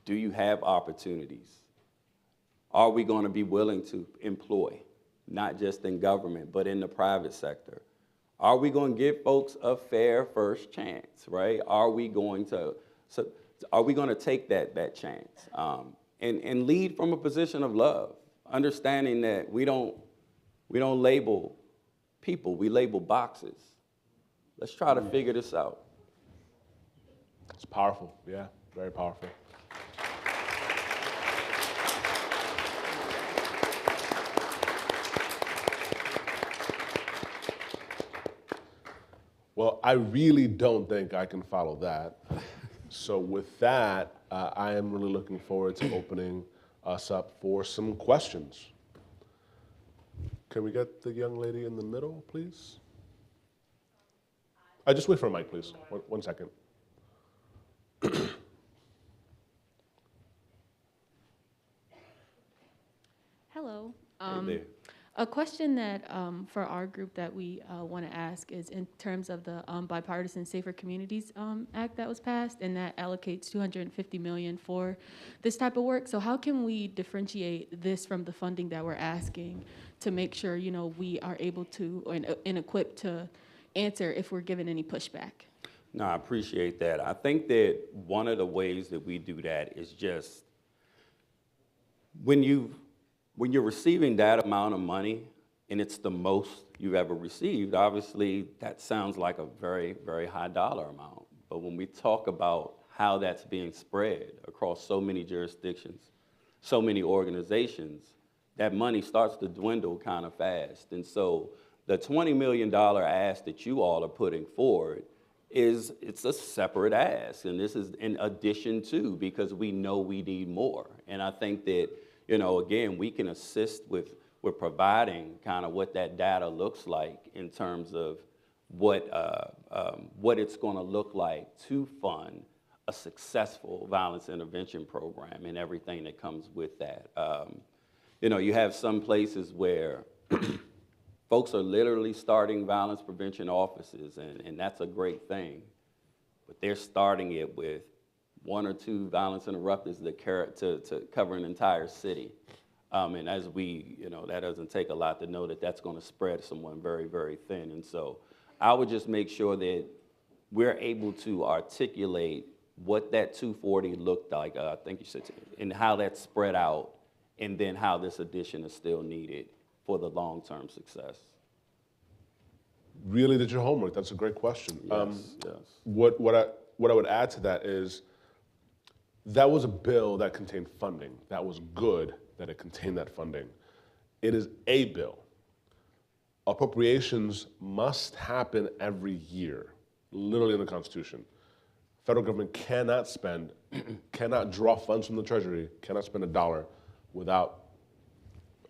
Do you have opportunities? Are we going to be willing to employ, not just in government, but in the private sector? Are we going to give folks a fair first chance, right? Are we going to take that chance? And lead from a position of love, understanding that we don't label people, we label boxes. Let's try to figure this out. It's powerful, yeah, very powerful. Well, I really don't think I can follow that. So with that, I am really looking forward to opening us up for some questions. Can we get the young lady in the middle, please? Just wait for a mic, please. One second. Hello. Hey there. A question that for our group that we want to ask is in terms of the Bipartisan Safer Communities Act that was passed, and that allocates $250 million for this type of work. So how can we differentiate this from the funding that we're asking to make sure we are able to and equipped to answer if we're given any pushback? No, I appreciate that. I think that one of the ways that we do that is just when you're receiving that amount of money and it's the most you've ever received, obviously that sounds like a very, very high dollar amount. But when we talk about how that's being spread across so many jurisdictions, so many organizations, that money starts to dwindle kind of fast. And so the $20 million ask that you all are putting forward it's a separate ask. And this is in addition to, because we know we need more. And I think that again, we can assist with providing kind of what that data looks like in terms of what it's going to look like to fund a successful violence intervention program and everything that comes with that. You have some places where folks are literally starting violence prevention offices, and that's a great thing. But they're starting it with 1 or 2 violence interrupters to cover an entire city. And as that doesn't take a lot to know that that's going to spread someone very, very thin. And so I would just make sure that we're able to articulate what that 240 looked like, I think you said, and how that's spread out, and then how this addition is still needed for the long-term success. Really did your homework. That's a great question. Yes. What I would add to that is that was a bill that contained funding. That was good that it contained that funding. It is a bill. Appropriations must happen every year, literally in the Constitution. Federal government cannot draw funds from the Treasury, cannot spend $1 without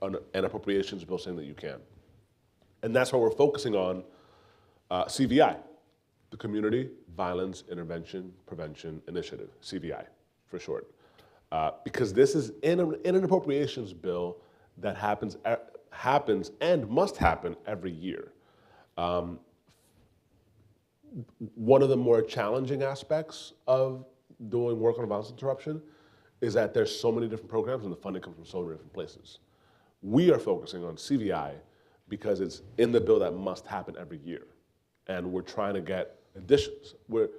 an appropriations bill saying that you can. And that's why we're focusing on CVI, the Community Violence Intervention Prevention Initiative, CVI for short. Because this is in an appropriations bill that happens and must happen every year. One of the more challenging aspects of doing work on violence interruption is that there's so many different programs and the funding comes from so many different places. We are focusing on CVI because it's in the bill that must happen every year. And we're trying to get additions. We're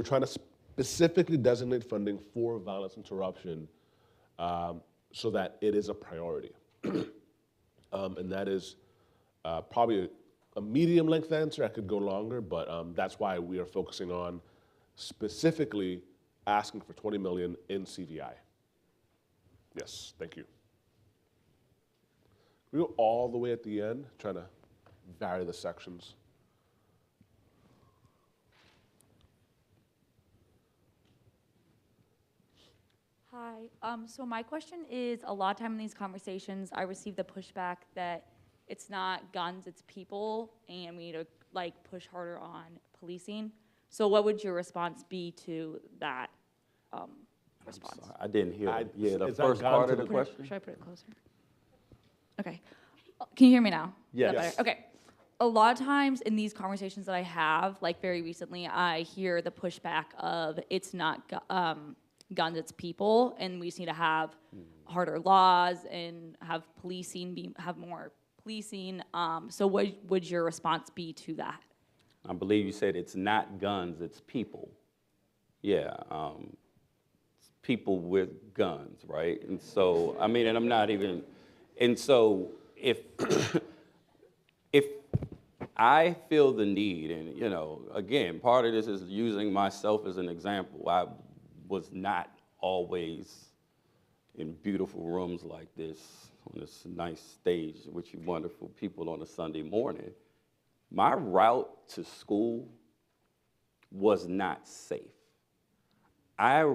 trying to specifically designate funding for violence interruption so that it is a priority. And that is probably a medium length answer. I could go longer, but that's why we are focusing on specifically asking for $20 million in CVI. Yes, thank you. We go all the way at the end, trying to vary the sections. Hi, so my question is, a lot of time in these conversations, I receive the pushback that it's not guns, it's people, and we need to push harder on policing. So what would your response be to that response? Sorry, I didn't hear the first part of the question. Should I put it closer? Okay, can you hear me now? Yes. Is that better? Okay. A lot of times in these conversations that I have, like very recently, I hear the pushback of it's not guns, it's people, and we just need to have harder laws and have policing, have more policing. So what would your response be to that? I believe you said it's not guns, it's people. Yeah, it's people with guns, right? And so, I mean, and I'm not even, and so if I feel the need, and again, part of this is using myself as an example. I was not always in beautiful rooms like this, on this nice stage with you wonderful people on a Sunday morning. My route to school was not safe. I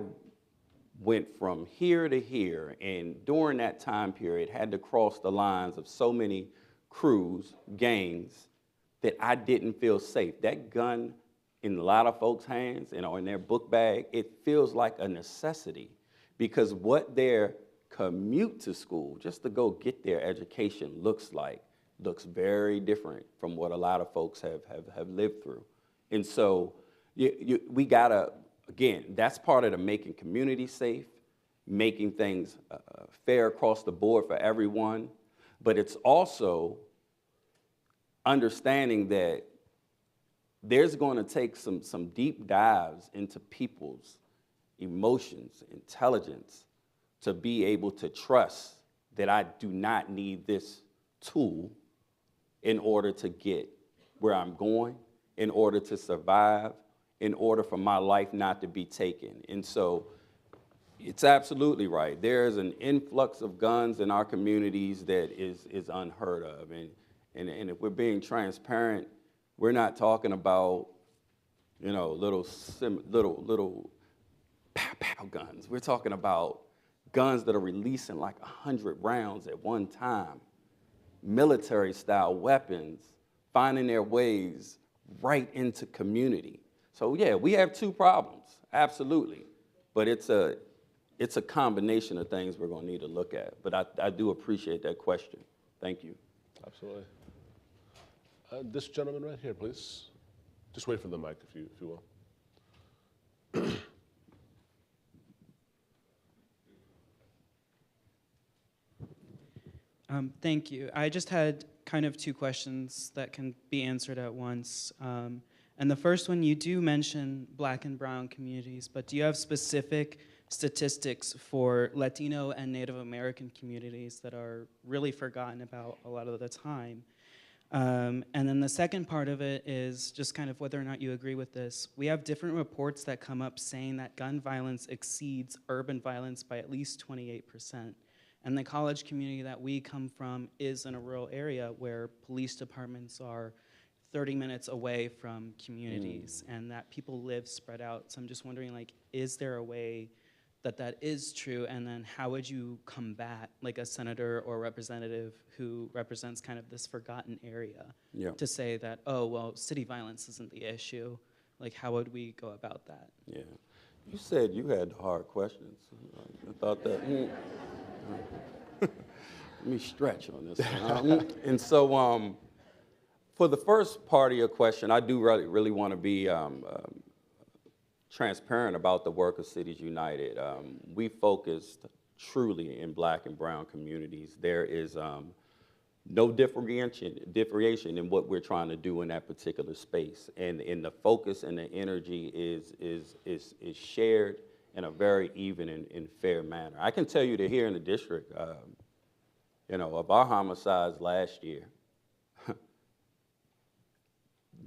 went from here to here, and during that time period, had to cross the lines of so many crews, gangs, that I didn't feel safe. That gun in a lot of folks' hands, in their book bag, it feels like a necessity, because what their commute to school, just to go get their education, looks very different from what a lot of folks have lived through. And so we gotta, again, that's part of the making communities safe, making things fair across the board for everyone, but it's also understanding that there's going to take some deep dives into people's emotions, intelligence, to be able to trust that I do not need this tool in order to get where I'm going, in order to survive, in order for my life not to be taken. And so it's absolutely right. There's an influx of guns in our communities that is unheard of. And if we're being transparent, we're not talking about, little pow-pow guns. We're talking about guns that are releasing like 100 rounds at one time, military-style weapons finding their ways right into community. So yeah, we have two problems, absolutely. But it's a combination of things we're going to need to look at. But I do appreciate that question. Thank you. Absolutely. This gentleman right here, please. Just wait for the mic, if you will. Thank you. I just had kind of two questions that can be answered at once. And the first one, you do mention Black and brown communities, but do you have specific statistics for Latino and Native American communities that are really forgotten about a lot of the time? And then the second part of it is just kind of whether or not you agree with this. We have different reports that come up saying that gun violence exceeds urban violence by at least 28%. And the college community that we come from is in a rural area where police departments are 30 minutes away from communities and that people live spread out. So I'm just wondering, like, is there a way that that is true? And then how would you combat, like, a senator or representative who represents kind of this forgotten area to say that, oh, well, city violence isn't the issue? Like, how would we go about that? Yeah. You said you had hard questions. I thought that. Let me stretch on this one. And so for the first part of your question, I do really want to be transparent about the work of Cities United. We focused truly in Black and brown communities. There is no differentiation in what we're trying to do in that particular space. And the focus and the energy is shared in a very even and fair manner. I can tell you that here in the district, of our homicides last year,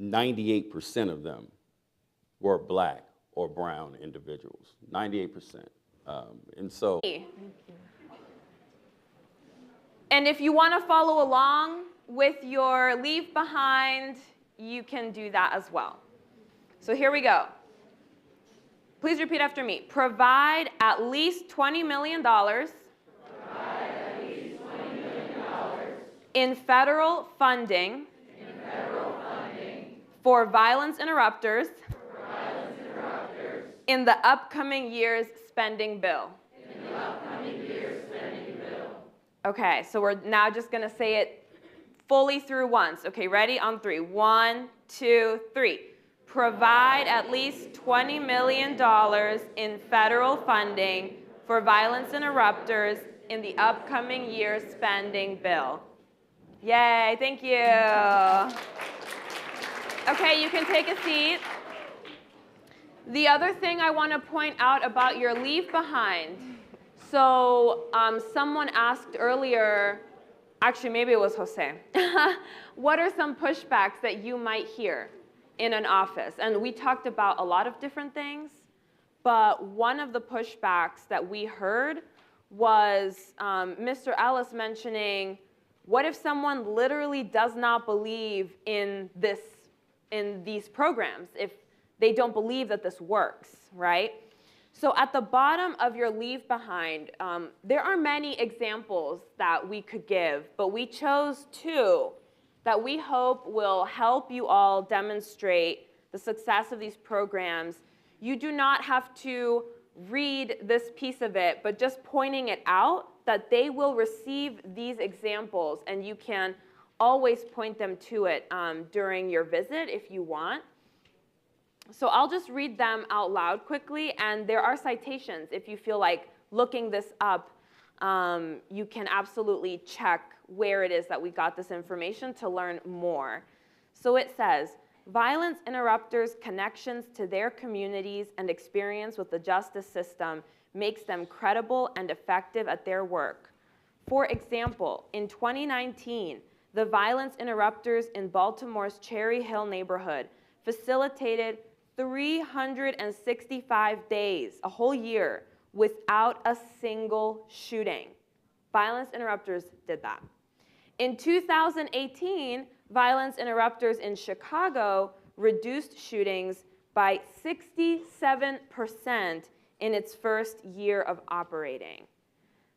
98% of them were Black or brown individuals, 98%. And so. And if you want to follow along with your leave behind, you can do that as well. So here we go. Please repeat after me. Provide at least $20 million in federal funding for violence interrupters in the upcoming year's spending bill. Okay, so we're now just going to say it fully through once. Okay, ready? On three. 1, 2, 3. Provide at least $20 million in federal funding for violence interrupters in the upcoming year's spending bill. Yay, thank you. Okay, you can take a seat. The other thing I want to point out about your leave behind. So someone asked earlier, actually maybe it was José, what are some pushbacks that you might hear in an office? And we talked about a lot of different things, but one of the pushbacks that we heard was Mr. Ellis mentioning, what if someone literally does not believe in these programs, if they don't believe that this works, right? So at the bottom of your leave behind, there are many examples that we could give, but we chose two that we hope will help you all demonstrate the success of these programs. You do not have to read this piece of it, but just pointing it out that they will receive these examples, and you can always point them to it during your visit if you want. So I'll just read them out loud quickly, and there are citations. If you feel like looking this up, you can absolutely check where it is that we got this information to learn more. So it says, violence interrupters' connections to their communities and experience with the justice system makes them credible and effective at their work. For example, in 2019, the violence interrupters in Baltimore's Cherry Hill neighborhood facilitated 365 days, a whole year, without a single shooting. Violence interrupters did that. In 2018, violence interrupters in Chicago reduced shootings by 67% in its first year of operating.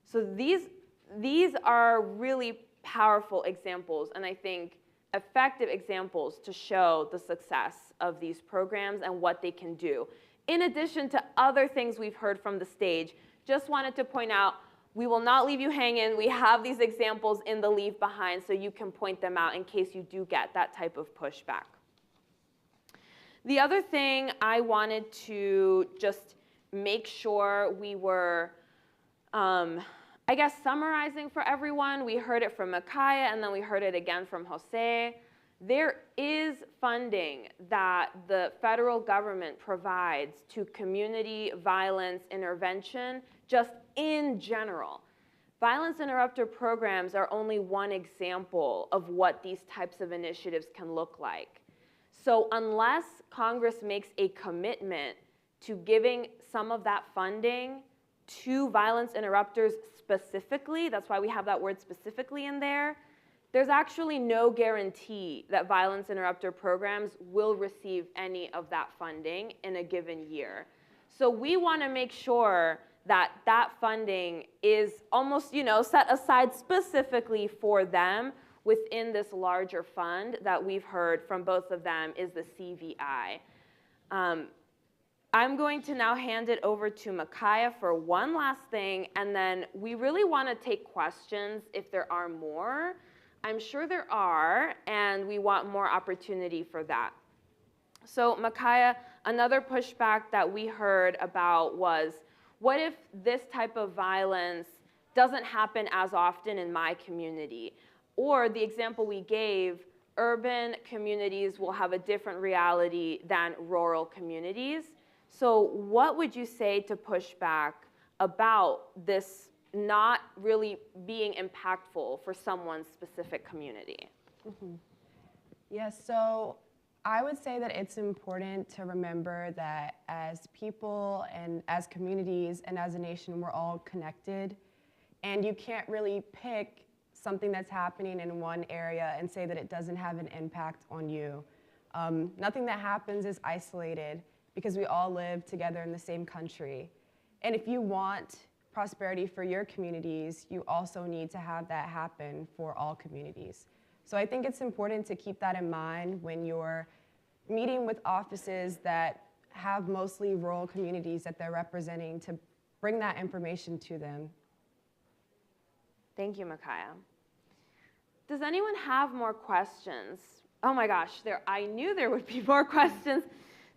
So these are really powerful examples, and I think effective examples to show the success of these programs and what they can do. In addition to other things we've heard from the stage, just wanted to point out, we will not leave you hanging. We have these examples in the Leave Behind so you can point them out in case you do get that type of pushback. The other thing I wanted to just make sure we were, I guess, summarizing for everyone. We heard it from Michya, and then we heard it again from José. There is funding that the federal government provides to community violence intervention, just in general. Violence interrupter programs are only one example of what these types of initiatives can look like. So unless Congress makes a commitment to giving some of that funding to violence interrupters specifically, that's why we have that word specifically in there, there's actually no guarantee that violence interrupter programs will receive any of that funding in a given year. So we want to make sure that that funding is almost, set aside specifically for them within this larger fund that we've heard from both of them is the CVI. I'm going to now hand it over to Michya for one last thing, and then we really want to take questions if there are more. I'm sure there are, and we want more opportunity for that. So Michya, another pushback that we heard about was, what if this type of violence doesn't happen as often in my community? Or the example we gave, urban communities will have a different reality than rural communities. So what would you say to push back about this not really being impactful for someone's specific community? Mm-hmm. Yes, so I would say that it's important to remember that as people and as communities and as a nation, we're all connected. And you can't really pick something that's happening in one area and say that it doesn't have an impact on you. Nothing that happens is isolated because we all live together in the same country. And if you want prosperity for your communities, you also need to have that happen for all communities. So I think it's important to keep that in mind when you're meeting with offices that have mostly rural communities that they're representing, to bring that information to them. Thank you, Michya. Does anyone have more questions? Oh my gosh, I knew there would be more questions.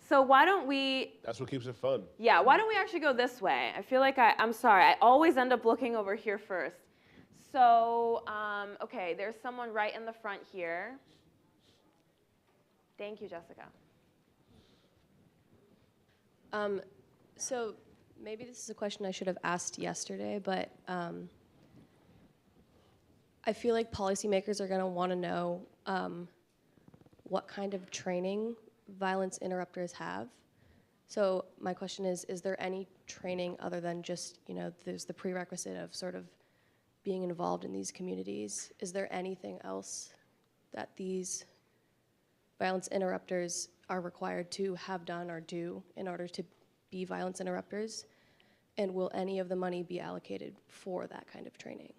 So why don't we... That's what keeps it fun. Yeah, why don't we actually go this way? I feel like I'm sorry, I always end up looking over here first. So, okay, there's someone right in the front here. Thank you, Jessica. So maybe this is a question I should have asked yesterday, but I feel like policymakers are going to want to know what kind of training violence interrupters have. So my question is there any training other than just, there's the prerequisite of sort of being involved in these communities? Is there anything else that these violence interrupters are required to have done or do in order to be violence interrupters? And will any of the money be allocated for that kind of training?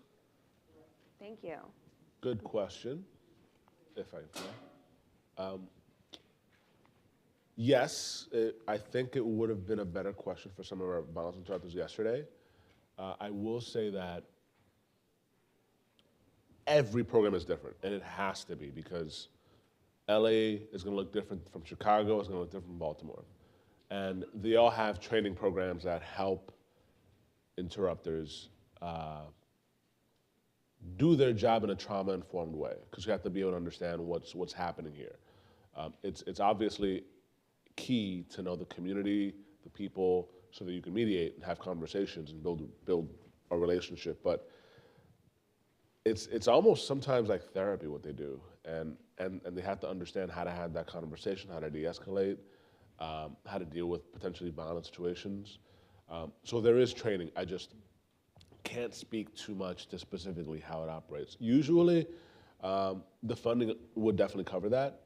Thank you. Good question, if I may. Yes, I think it would have been a better question for some of our violence interrupters yesterday. I will say that every program is different, and it has to be, because LA is going to look different from Chicago, it's going to look different from Baltimore. And they all have training programs that help interrupters do their job in a trauma-informed way, because you have to be able to understand what's happening here. It's obviously key to know the community, the people, so that you can mediate and have conversations and build a relationship. But it's almost sometimes like therapy what they do, and they have to understand how to have that conversation, how to de-escalate, how to deal with potentially violent situations. So there is training. I just can't speak too much to specifically how it operates. Usually, the funding would definitely cover that.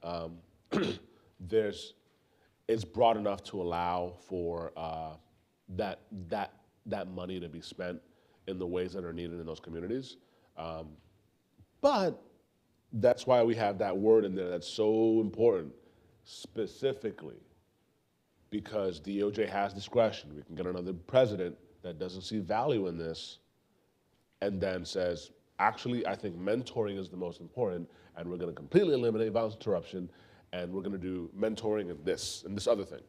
It's broad enough to allow for that money to be spent in the ways that are needed in those communities. But that's why we have that word in there that's so important, specifically, because DOJ has discretion. We can get another president that doesn't see value in this and then says, actually, I think mentoring is the most important, and we're gonna completely eliminate violence interruption, and we're gonna do mentoring and this other thing.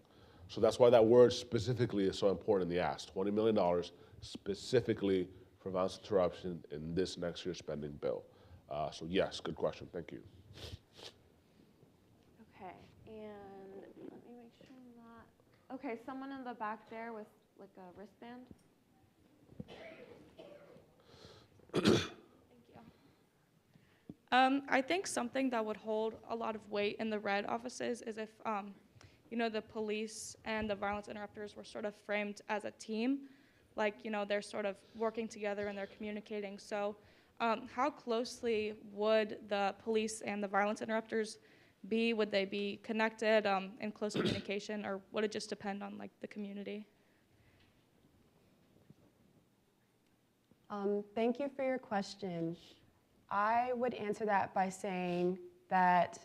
So that's why that word specifically is so important in the ask, $20 million specifically for violence interruption in this next year's spending bill. So yes, good question, thank you. Okay, and let me make sure I'm not. Okay, someone in the back there with like a wristband. Thank you. I think something that would hold a lot of weight in the red offices is if, you know, the police and the violence interrupters were sort of framed as a team, like, you know, they're sort of working together and they're communicating. So how closely would the police and the violence interrupters be? Would they be connected in close communication, or would it just depend on like the community? Thank you for your question. I would answer that by saying that,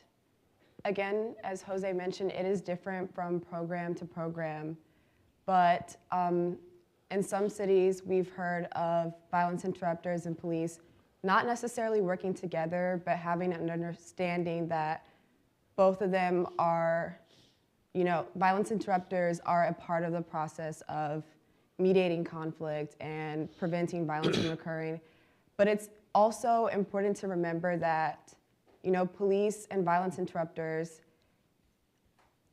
again, as Jose mentioned, it is different from program to program. But in some cities, we've heard of violence interrupters and police not necessarily working together, but having an understanding that both of them are, you know, violence interrupters are a part of the process of mediating conflict and preventing violence from occurring. But it's also important to remember that, you know, police and violence interrupters,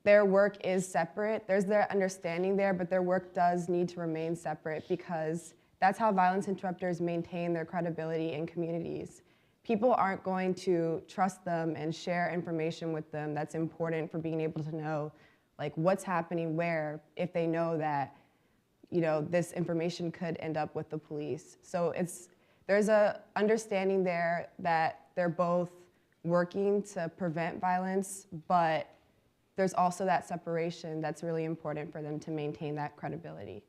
their work is separate. There's their understanding there, but their work does need to remain separate because that's how violence interrupters maintain their credibility in communities. People aren't going to trust them and share information with them that's important for being able to know like what's happening where if they know that, you know, this information could end up with the police. So there's a understanding there that they're both working to prevent violence, but there's also that separation that's really important for them to maintain that credibility.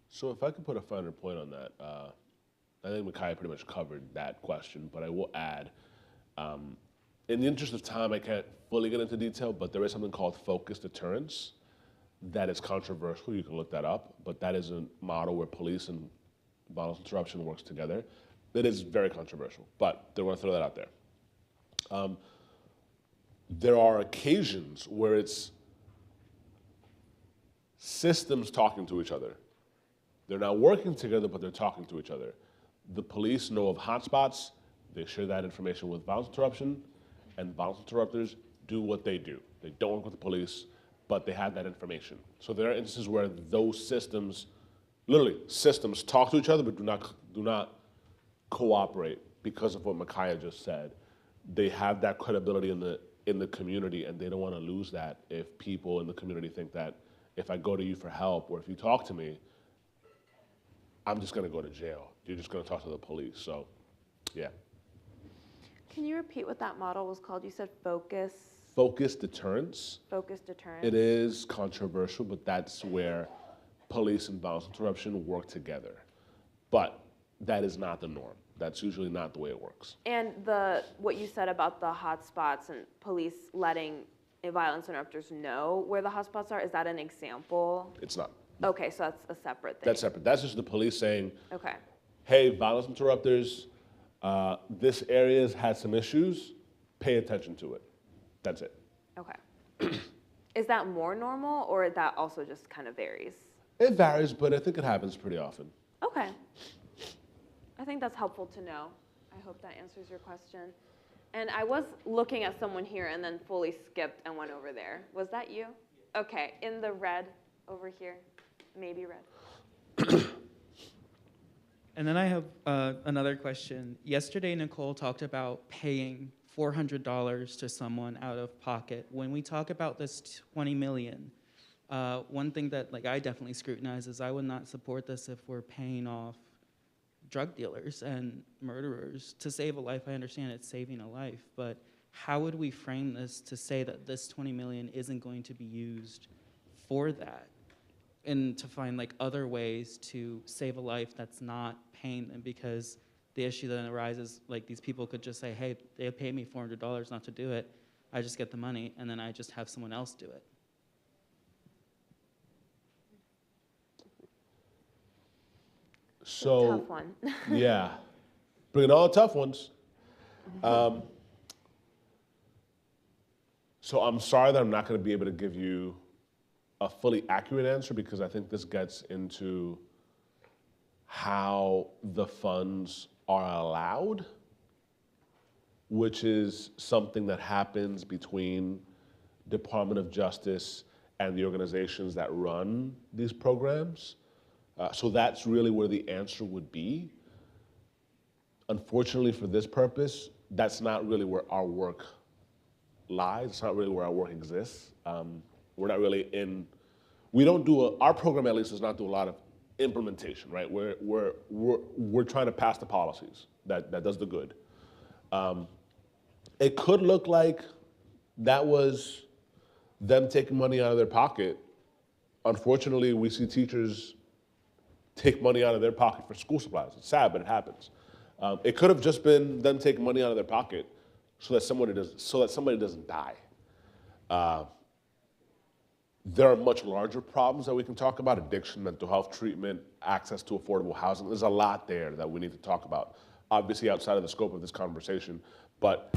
So if I could put a finer point on that, I think Michya pretty much covered that question, but I will add, in the interest of time, I can't fully get into detail, but there is something called focused deterrence that is controversial. You can look that up, but that is a model where police and violence interruption works together. It is very controversial, but they want to throw that out there. There are occasions where it's systems talking to each other. They're not working together, but they're talking to each other. The police know of hotspots. They share that information with violence interruption, and violence interrupters do what they do. They don't work with the police, but they have that information. So there are instances where those systems, literally systems, talk to each other, but do not cooperate because of what Michya just said. They have that credibility in the community, and they don't want to lose that if people in the community think that if I go to you for help or if you talk to me, I'm just going to go to jail. You're just going to talk to the police. So, yeah. Can you repeat what that model was called? You said Focused deterrence. Focused deterrence. It is controversial, but that's where police and violence interruption work together. But that is not the norm. That's usually not the way it works. And what you said about the hotspots and police letting violence interrupters know where the hotspots are, is that an example? It's not. Okay, so that's a separate thing. That's separate. That's just the police saying, okay, hey, violence interrupters, this area's had some issues, pay attention to it. That's it. okay. Is that more normal, or that also just kind of varies? It varies, but I think it happens pretty often. Okay. I think that's helpful to know. I hope that answers your question. And I was looking at someone here and then fully skipped and went over there. Was that you? Okay, in the red over here, maybe red. And then I have another question. Yesterday, Nicole talked about paying $400 to someone out of pocket. When we talk about this $20 million, one thing that I definitely scrutinize is I would not support this if we're paying off drug dealers and murderers. To save a life, I understand it's saving a life, but how would we frame this to say that this $20 million isn't going to be used for that? and to find like other ways to save a life that's not paying them, because the issue then arises, like these people could just say, hey, they pay me $400 not to do it. I just get the money, and then I just have someone else do it. So, Tough one. yeah, bringing all the tough ones. So I'm sorry that I'm not going to be able to give you a fully accurate answer, because I think this gets into how the funds are allowed, which is something that happens between Department of Justice and the organizations that run these programs. So that's really where the answer would be. Unfortunately, for this purpose, that's not really where our work lies. It's not really where our work exists. We're not really in, we don't do, our program at least does not do a lot of implementation, right? We're trying to pass the policies that does the good. It could look like that was them taking money out of their pocket. Unfortunately, we see teachers take money out of their pocket for school supplies. It's sad, but it happens. It could have just been them taking money out of their pocket so that somebody doesn't die. There are much larger problems that we can talk about: addiction, mental health treatment, access to affordable housing. There's a lot there that we need to talk about, obviously outside of the scope of this conversation. But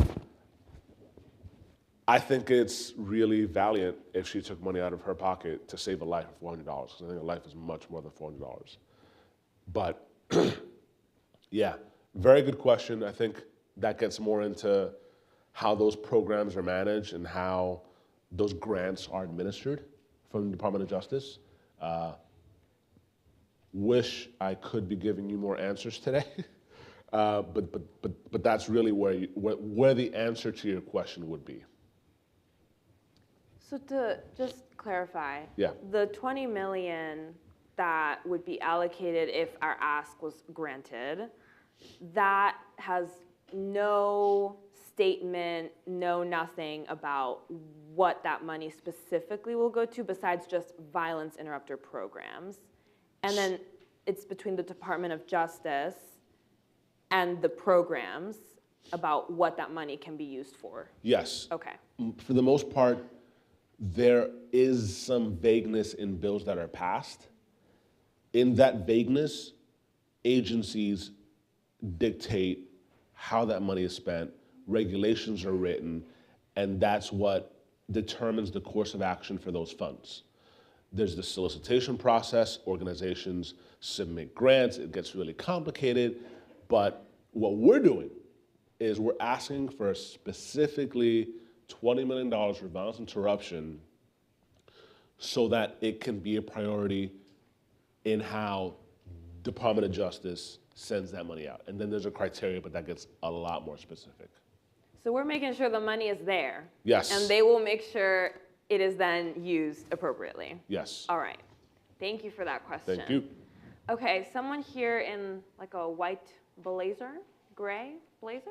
I think it's really valiant if she took money out of her pocket to save a life of $400, because I think a life is much more than $400. But yeah, very good question. I think that gets more into how those programs are managed and how those grants are administered from the Department of Justice. Wish I could be giving you more answers today, but that's really where the answer to your question would be. So to just clarify, Yeah. the 20 million that would be allocated if our ask was granted, that has no statement, no nothing about what that money specifically will go to besides just violence interrupter programs. And then it's between the Department of Justice and the programs about what that money can be used for. Yes. Okay. For the most part, there is some vagueness in bills that are passed. In that vagueness, agencies dictate how that money is spent, regulations are written, and that's what determines the course of action for those funds. There's the solicitation process, organizations submit grants, it gets really complicated, but what we're doing is we're asking for specifically $20 million for violence interruption so that it can be a priority in how Department of Justice sends that money out. And then there's a criteria, but that gets a lot more specific. So we're making sure the money is there. Yes. And they will make sure it is then used appropriately. Yes. All right. Thank you for that question. Thank you. Okay, someone here in like a white blazer, gray blazer?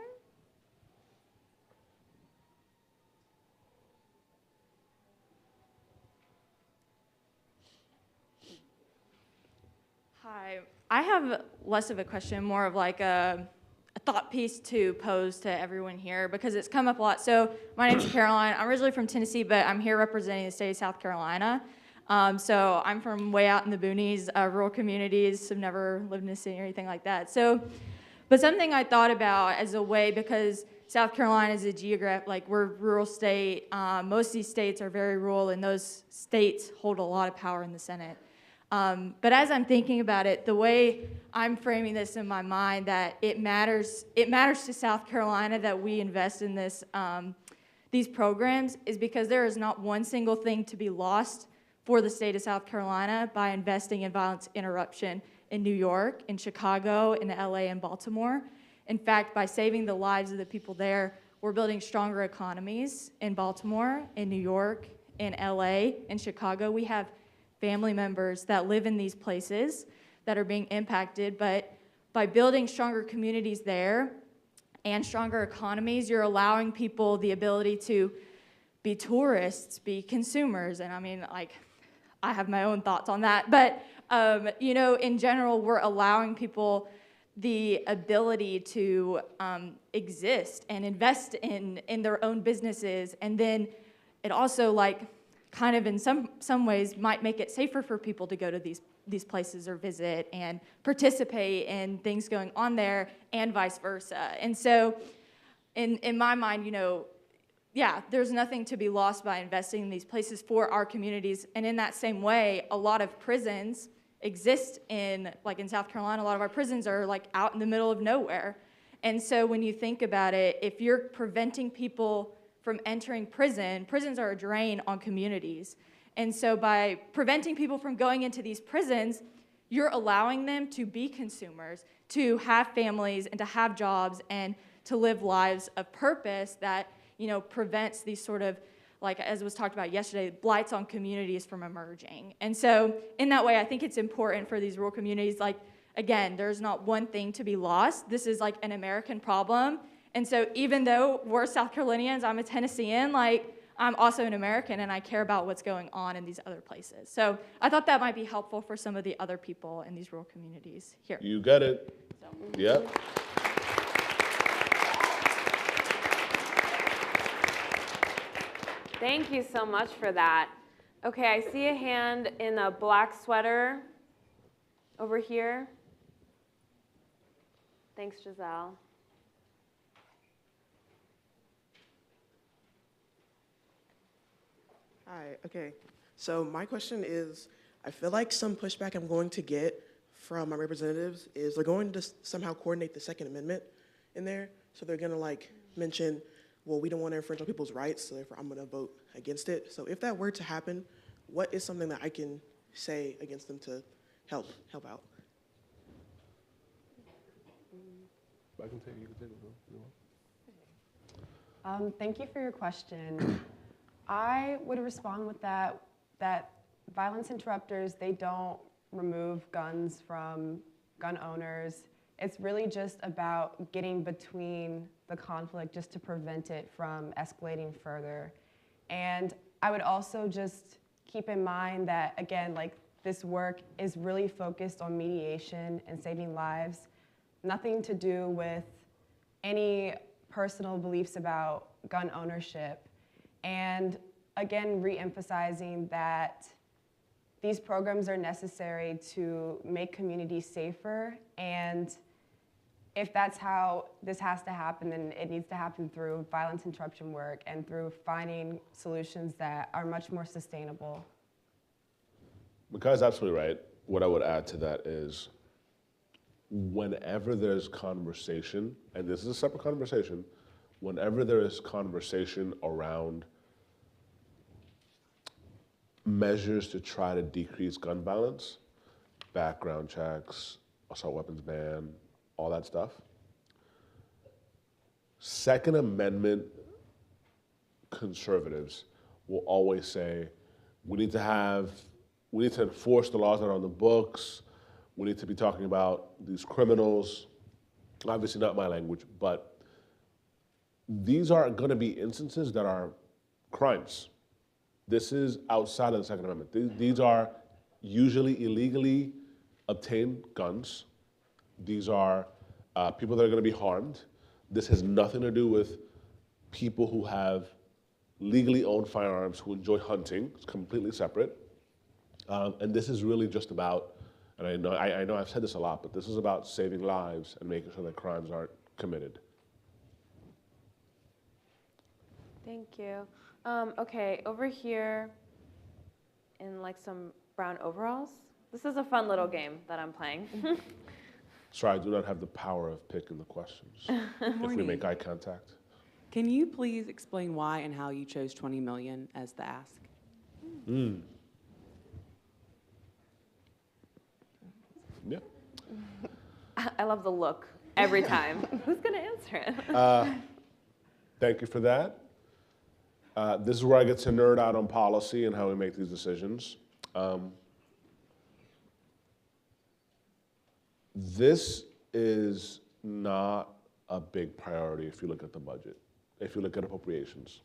Hi, I have less of a question, more of like a thought piece to pose to everyone here because it's come up a lot. So my name is Caroline. I'm originally from Tennessee, but I'm here representing the state of South Carolina. So I'm from way out in the boonies, rural communities. I've never lived in a city or anything like that. So, but something I thought about as a way, because South Carolina is a we're a rural state. Most of these states are very rural, and those states hold a lot of power in the Senate. But as I'm thinking about it, the way I'm framing this in my mind, that it matters to South Carolina that we invest in this, these programs, is because there is not one single thing to be lost for the state of South Carolina by investing in violence interruption in New York, in Chicago, in LA, and Baltimore. In fact, by saving the lives of the people there, we're building stronger economies in Baltimore, in New York, in LA, in Chicago. We have family members that live in these places that are being impacted, but by building stronger communities there and stronger economies, you're allowing people the ability to be tourists, be consumers. And I mean, like, I have my own thoughts on that. But, you know, in general, we're allowing people the ability to exist and invest in their own businesses. And then it also, like, kind of in some ways might make it safer for people to go to these places or visit and participate in things going on there, and vice versa. And so in my mind, you know, yeah, there's nothing to be lost by investing in these places for our communities. And in that same way, a lot of prisons exist in South Carolina. A lot of our prisons are like out in the middle of nowhere. And so when you think about it, if you're preventing people from entering prisons are a drain on communities. And so by preventing people from going into these prisons, you're allowing them to be consumers, to have families and to have jobs and to live lives of purpose that, you know, prevents these sort of, like as was talked about yesterday, blights on communities from emerging. And so in that way, I think it's important for these rural communities, like, again, there's not one thing to be lost. This is like an American problem. And so even though we're South Carolinians, I'm a Tennessean, like, I'm also an American and I care about what's going on in these other places. So I thought that might be helpful for some of the other people in these rural communities here. You got it. So. Yep. Thank you so much for that. Okay, I see a hand in a black sweater over here. Thanks, Giselle. Hi, okay. So my question is, I feel like some pushback I'm going to get from my representatives is they're going to somehow coordinate the Second Amendment in there. So they're gonna like mention, well, we don't want to infringe on people's rights, so therefore I'm gonna vote against it. So if that were to happen, what is something that I can say against them to help out? I can take it, you can take it. Thank you for your question. I would respond with that violence interrupters, they don't remove guns from gun owners. It's really just about getting between the conflict just to prevent it from escalating further. And I would also just keep in mind that, again, like this work is really focused on mediation and saving lives, nothing to do with any personal beliefs about gun ownership. And again, re-emphasizing that these programs are necessary to make communities safer, and if that's how this has to happen, then it needs to happen through violence interruption work and through finding solutions that are much more sustainable. Mikai's absolutely right. What I would add to that is whenever there's conversation, and this is a separate conversation, whenever there is conversation around measures to try to decrease gun violence, background checks, assault weapons ban, all that stuff, Second Amendment conservatives will always say, we need to enforce the laws that are on the books, we need to be talking about these criminals, obviously not my language, but these are gonna be instances that are crimes. This is outside of the Second Amendment. These are usually illegally obtained guns. These are people that are gonna be harmed. This has nothing to do with people who have legally owned firearms who enjoy hunting. It's completely separate. And this is really just about, and I know I've said this a lot, but this is about saving lives and making sure that crimes aren't committed. Thank you. Okay, over here in like some brown overalls. This is a fun little game that I'm playing. Sorry, I do not have the power of picking the questions. If we make eye contact. Can you please explain why and how you chose 20 million as the ask? Yeah. I love the look every time. Who's gonna answer it? Thank you for that. This is where I get to nerd out on policy and how we make these decisions. This is not a big priority if you look at the budget, if you look at appropriations.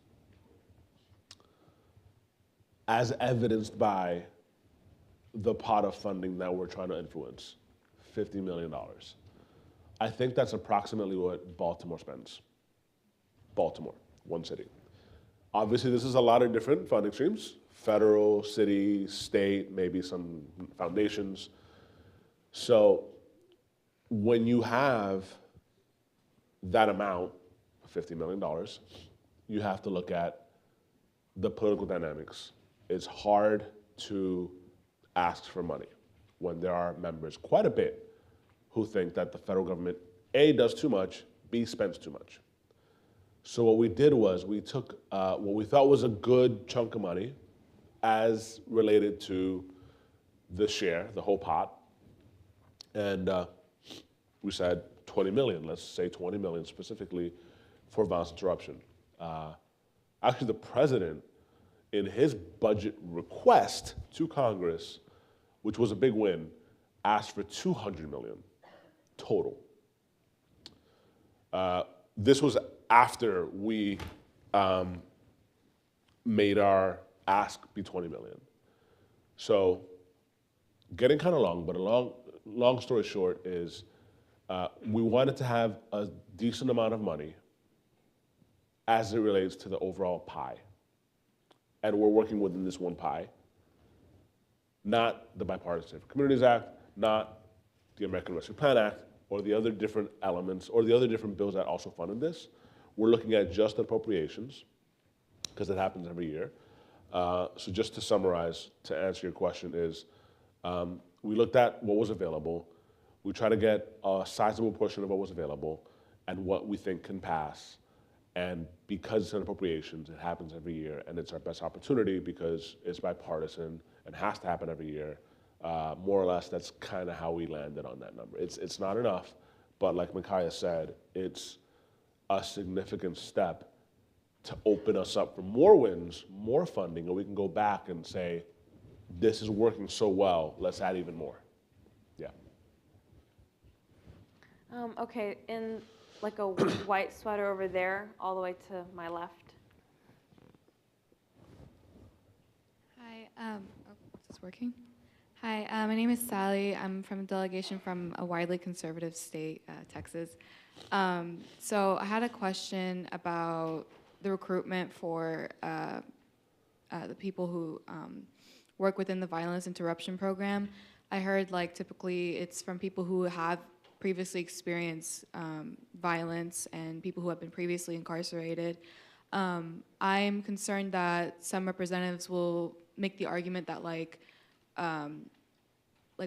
As evidenced by the pot of funding that we're trying to influence, $50 million. I think that's approximately what Baltimore spends. Baltimore, one city. Obviously, this is a lot of different funding streams, federal, city, state, maybe some foundations. So when you have that amount, $50 million, you have to look at the political dynamics. It's hard to ask for money when there are members, quite a bit, who think that the federal government, A, does too much, B, spends too much. So what we did was we took what we thought was a good chunk of money as related to the share, the whole pot, and we said 20 million, let's say 20 million specifically for violence interruption. Actually, the president, in his budget request to Congress, which was a big win, asked for 200 million total. This was after we made our ask be 20 million. So getting kind of long, but a long story short is we wanted to have a decent amount of money as it relates to the overall pie. And we're working within this one pie, not the Bipartisan Safer Communities Act, not the American Rescue Plan Act, or the other different elements, or the other different bills that also funded this. We're looking at just appropriations, because it happens every year. So just to summarize, to answer your question is, we looked at what was available. We try to get a sizable portion of what was available and what we think can pass. And because it's an appropriations, it happens every year, and it's our best opportunity because it's bipartisan and has to happen every year. More or less, that's kind of how we landed on that number. It's not enough, but like Michya said, it's a significant step to open us up for more wins, more funding, and we can go back and say, this is working so well, let's add even more. Yeah. Okay, in like a white sweater over there, all the way to my left. Hi, is this working? Hi, my name is Sally. I'm from a delegation from a widely conservative state, Texas. So I had a question about the recruitment for the people who work within the violence interruption program. I heard like typically it's from people who have previously experienced violence and people who have been previously incarcerated. I'm concerned that some representatives will make the argument that like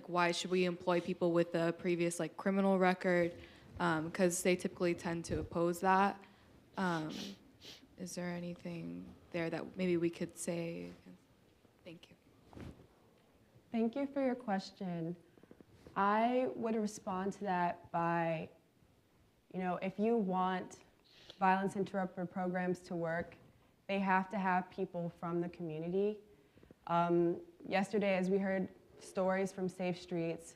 why should we employ people with a previous like criminal record? Because they typically tend to oppose that. Is there anything there that maybe we could say? Thank you. Thank you for your question. I would respond to that by, if you want violence interrupter programs to work, they have to have people from the community. Yesterday, as we heard stories from Safe Streets,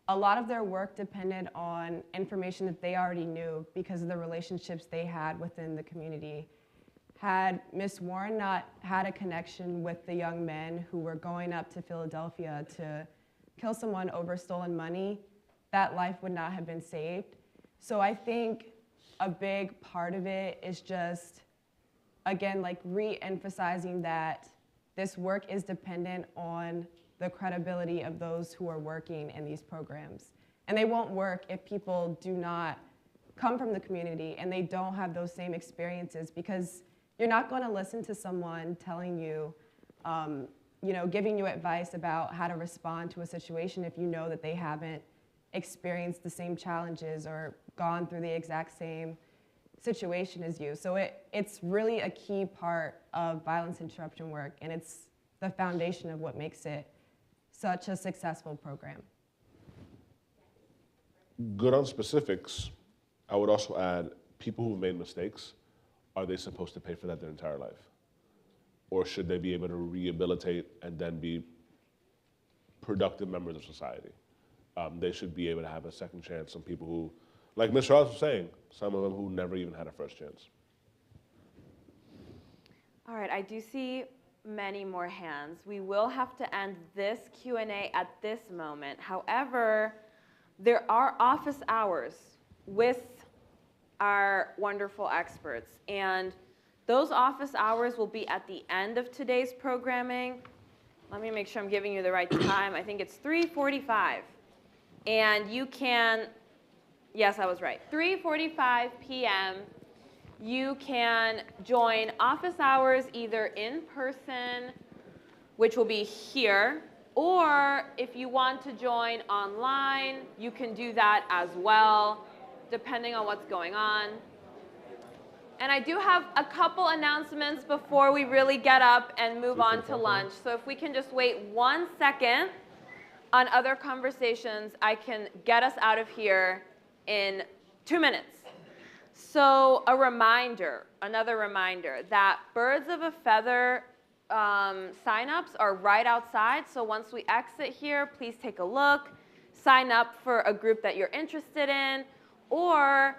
a lot of their work depended on information that they already knew because of the relationships they had within the community. Had Ms. Warren not had a connection with the young men who were going up to Philadelphia to kill someone over stolen money, that life would not have been saved. So I think a big part of it is just, again, like re-emphasizing that this work is dependent on the credibility of those who are working in these programs. And they won't work if people do not come from the community and they don't have those same experiences, because you're not going to listen to someone telling you, giving you advice about how to respond to a situation if you know that they haven't experienced the same challenges or gone through the exact same situation as you. So it's really a key part of violence interruption work, and it's the foundation of what makes it such a successful program. Good on specifics. I would also add, people who've made mistakes, are they supposed to pay for that their entire life? Or should they be able to rehabilitate and then be productive members of society? They should be able to have a second chance. Some people who, like Mr. Ross was saying, some of them who never even had a first chance. All right, I do see many more hands. We will have to end this Q&A at this moment. However, there are office hours with our wonderful experts. And those office hours will be at the end of today's programming. Let me make sure I'm giving you the right time. I think it's 3:45. And you can, yes, I was right, 3:45 p.m. You can join office hours either in person, which will be here, or if you want to join online, you can do that as well, depending on what's going on. And I do have a couple announcements before we really get up and move on to lunch. So if we can just wait 1 second on other conversations, I can get us out of here in 2 minutes. So a reminder, another reminder, that Birds of a Feather sign-ups are right outside. So once we exit here, please take a look, sign up for a group that you're interested in, or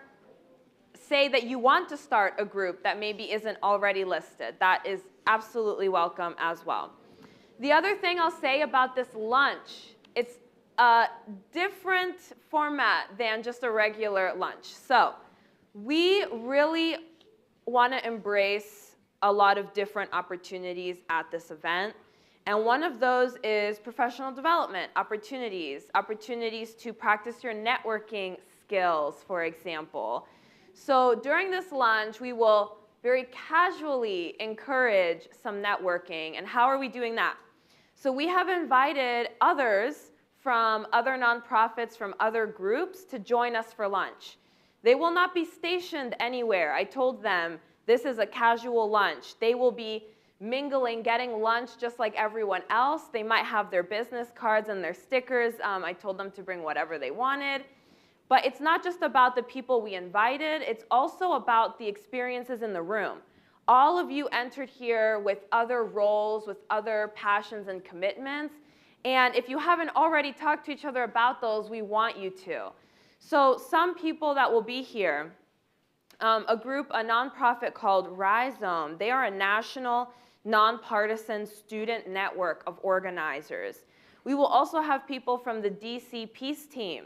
say that you want to start a group that maybe isn't already listed. That is absolutely welcome as well. The other thing I'll say about this lunch, it's a different format than just a regular lunch. So we really want to embrace a lot of different opportunities at this event. And one of those is professional development opportunities, opportunities to practice your networking skills, for example. So during this lunch, we will very casually encourage some networking. And how are we doing that? So we have invited others from other nonprofits, from other groups, to join us for lunch. They will not be stationed anywhere. I told them this is a casual lunch. They will be mingling, getting lunch just like everyone else. They might have their business cards and their stickers. I told them to bring whatever they wanted. But it's not just about the people we invited. It's also about the experiences in the room. All of you entered here with other roles, with other passions and commitments. And if you haven't already talked to each other about those, we want you to. So some people that will be here, a group, a nonprofit called Rhizome. They are a national, nonpartisan student network of organizers. We will also have people from the DC Peace Team.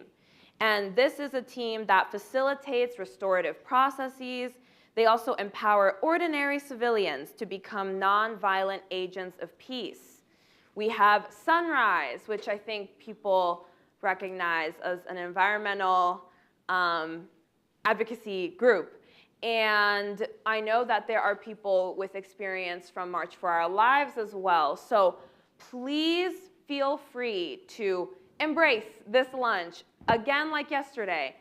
And this is a team that facilitates restorative processes. They also empower ordinary civilians to become nonviolent agents of peace. We have Sunrise, which I think people recognize as an environmental advocacy group. And I know that there are people with experience from March for Our Lives as well. So please feel free to embrace this lunch. Again, like yesterday,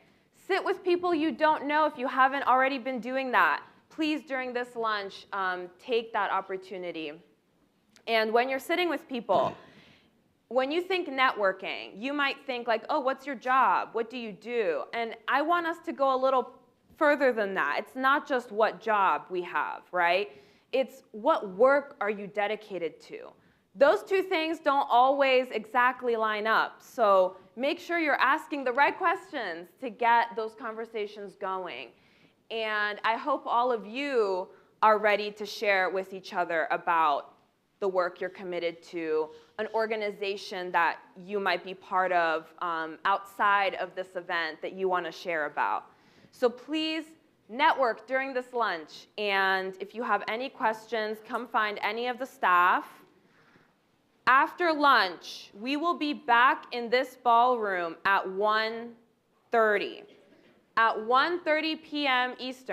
sit with people you don't know if you haven't already been doing that. Please, during this lunch, take that opportunity. And when you're sitting with people, when you think networking, you might think like, oh, what's your job? What do you do? And I want us to go a little further than that. It's not just what job we have, right? It's what work are you dedicated to? Those two things don't always exactly line up. So make sure you're asking the right questions to get those conversations going. And I hope all of you are ready to share with each other about the work you're committed to, an organization that you might be part of outside of this event that you want to share about. So please network during this lunch. And if you have any questions, come find any of the staff. After lunch, we will be back in this ballroom at 1:30. At 1:30 p.m. Eastern.